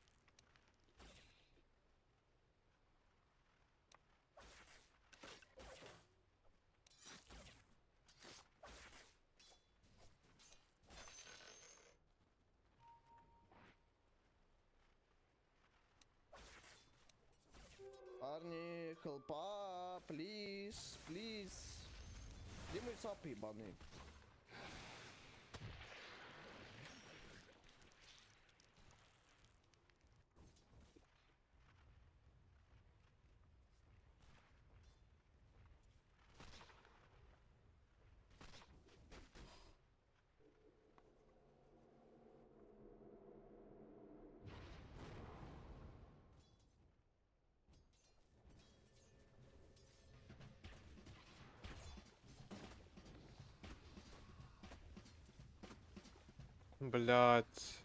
Парни, хелпа, плиз, плиз. Где мой сап ебаный? Блять.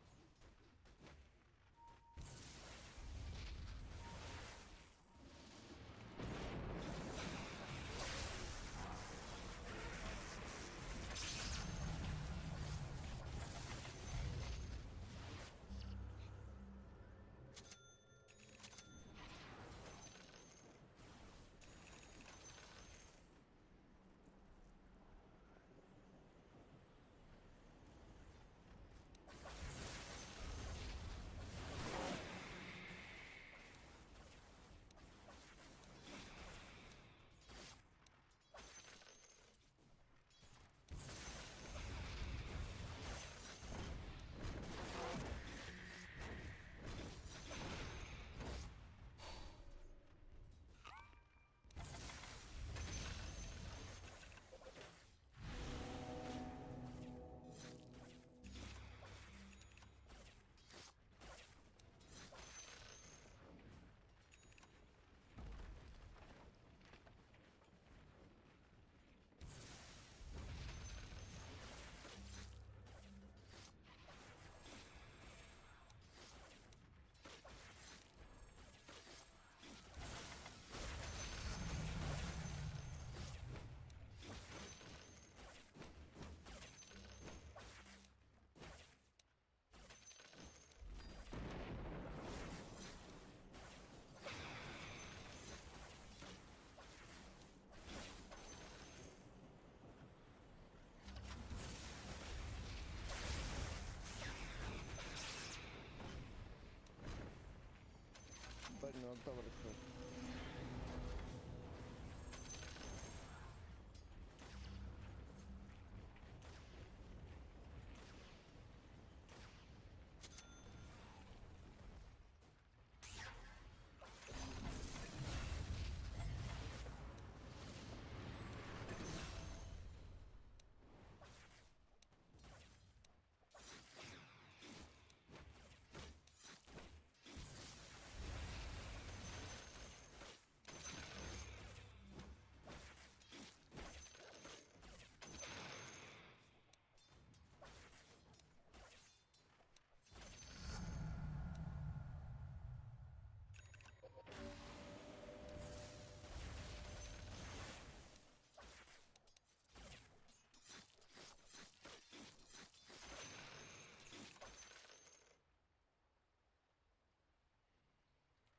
Ну, добре, то.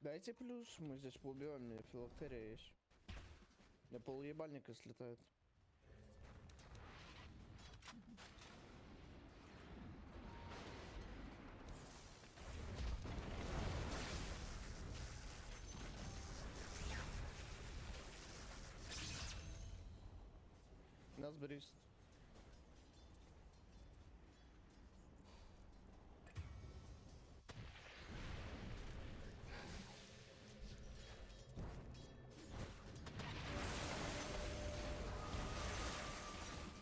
Дайте плюс, мы здесь поубиваем, мне филактерия есть. Я полуебальника слетает. Нас брист.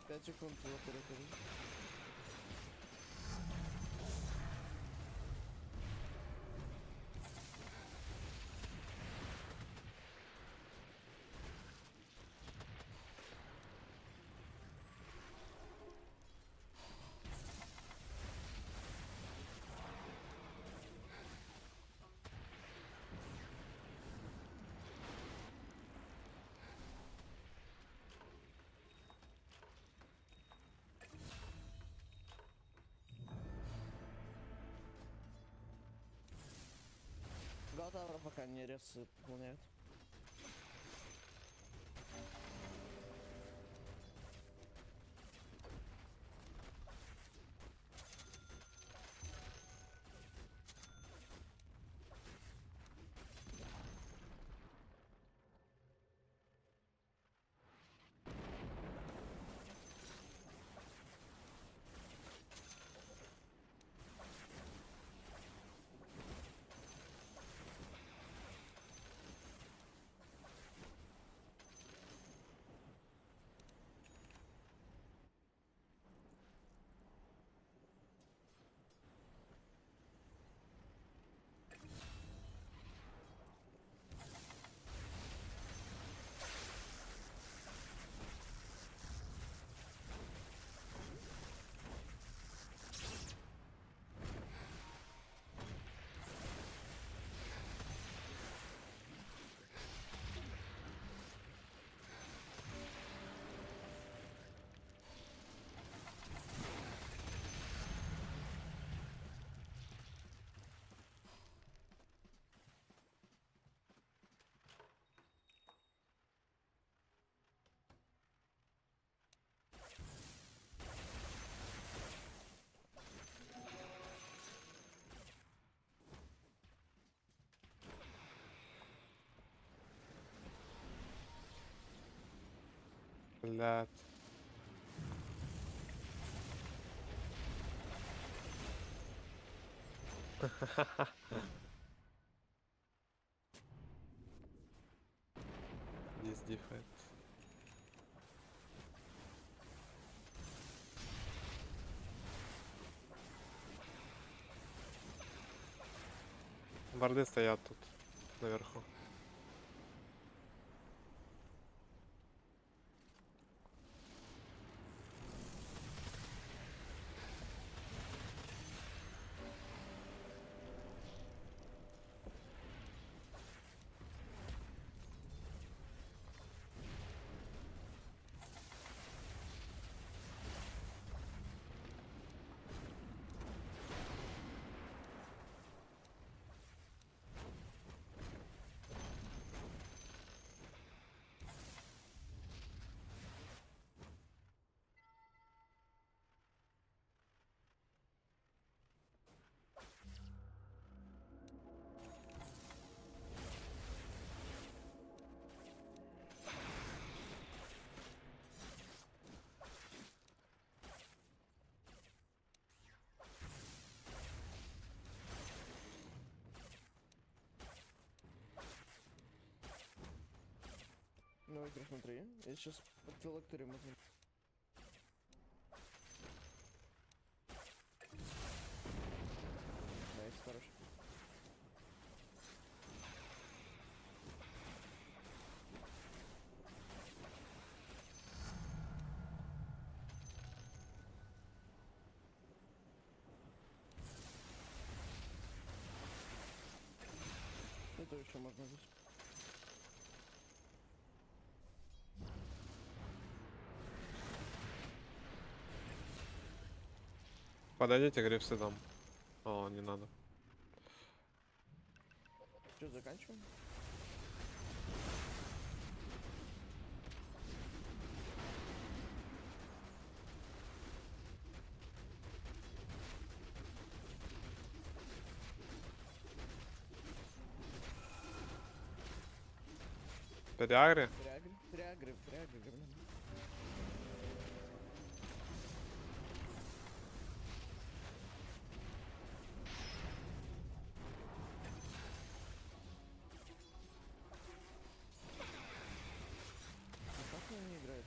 Пять секунд, филактерия. Галдавра пока не рез выполняет. Блядь. Здесь дефает. Борды стоят тут, наверху. ветер смотри. Я сейчас под филактерию можно. Найс, хорош. Это еще можно взять. Подойдите, грифсы дам. О, не надо. Что, заканчиваем? Переагри? Прягры, говно. Ну как он не играет?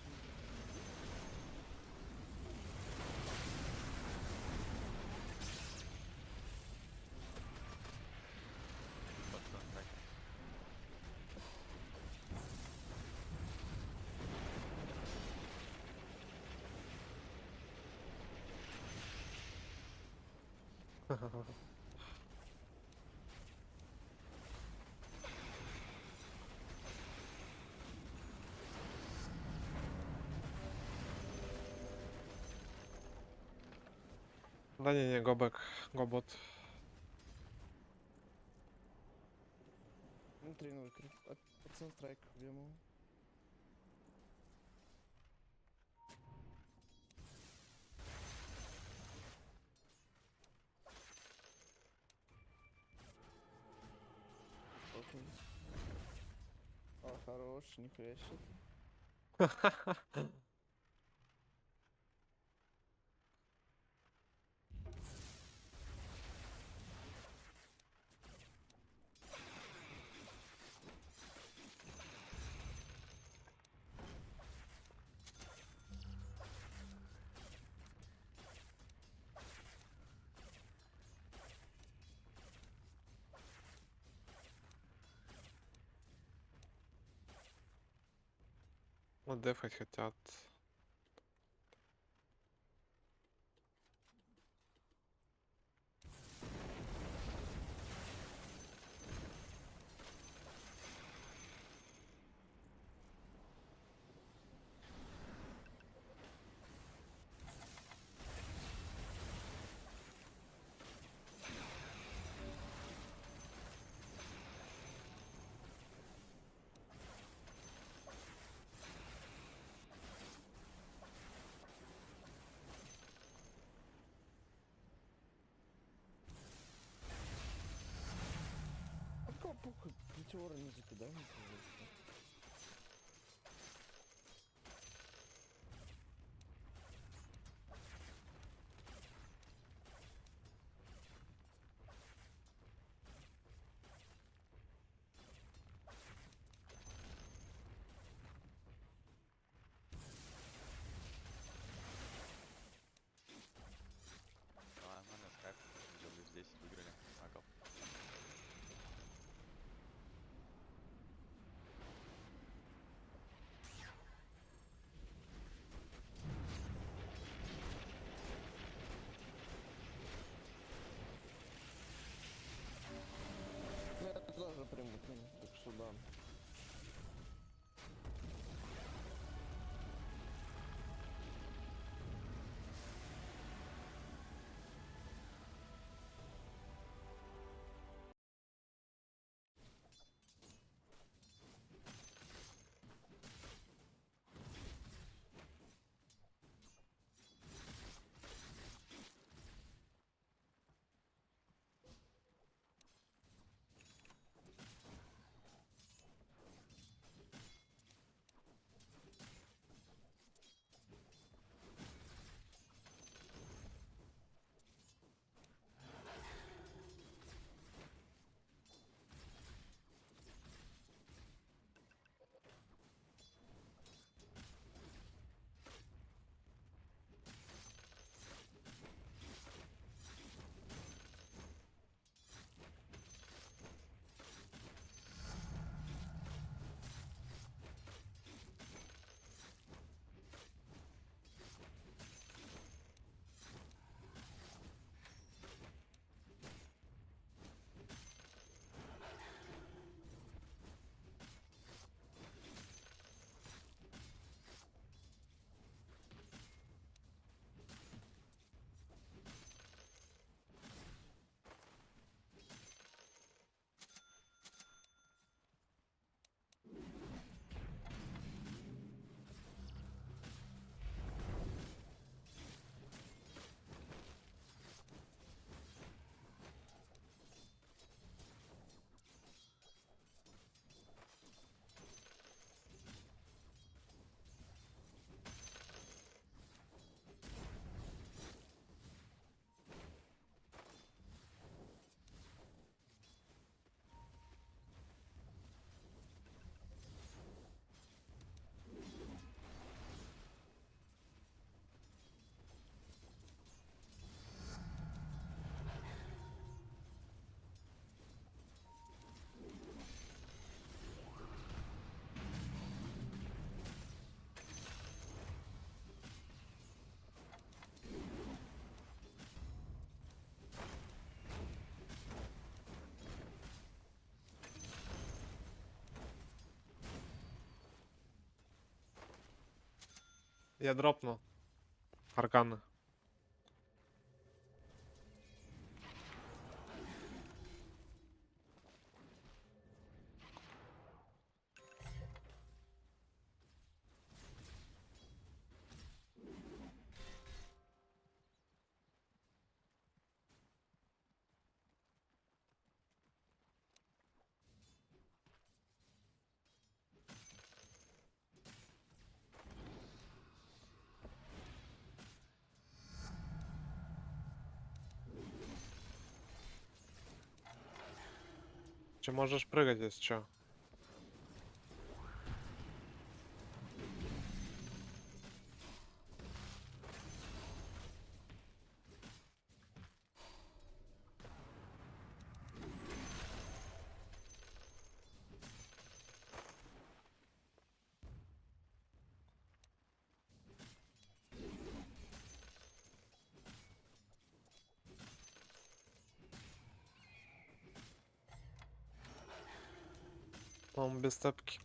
Да не, go back, go bot. Ну, 3-0, от Санстрайк ему. Окей. О, хорош, нихуя себе. Вот дефать хотят. А какого пуха метеора не закидай, мне, пожалуйста. Нормально, скайп. Взяли здесь, выиграли. Акал. Ну, я тоже приму, так что да. Я дропну. Аркани. Чи можеш пригати, якщо що? По-моєму, без тапки.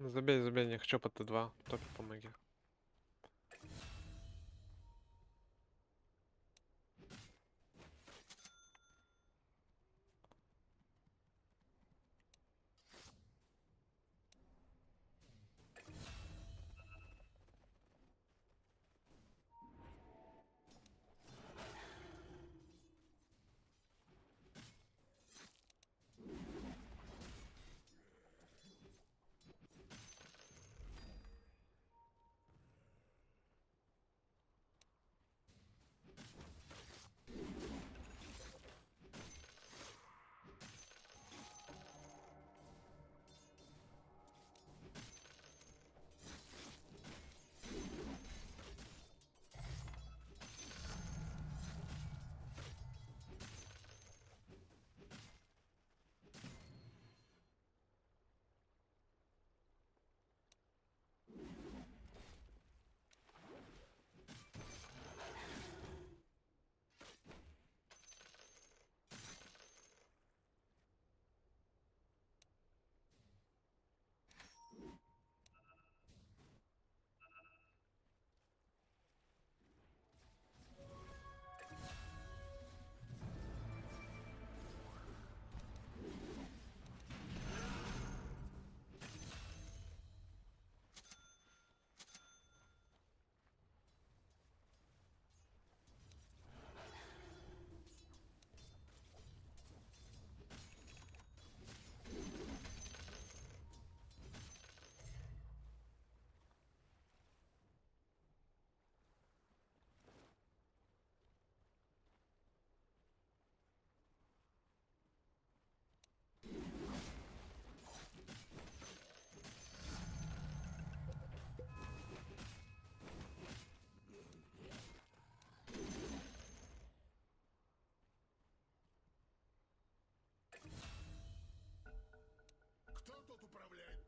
Забей, забей, не хочу по Т2. Топи помоги. управляет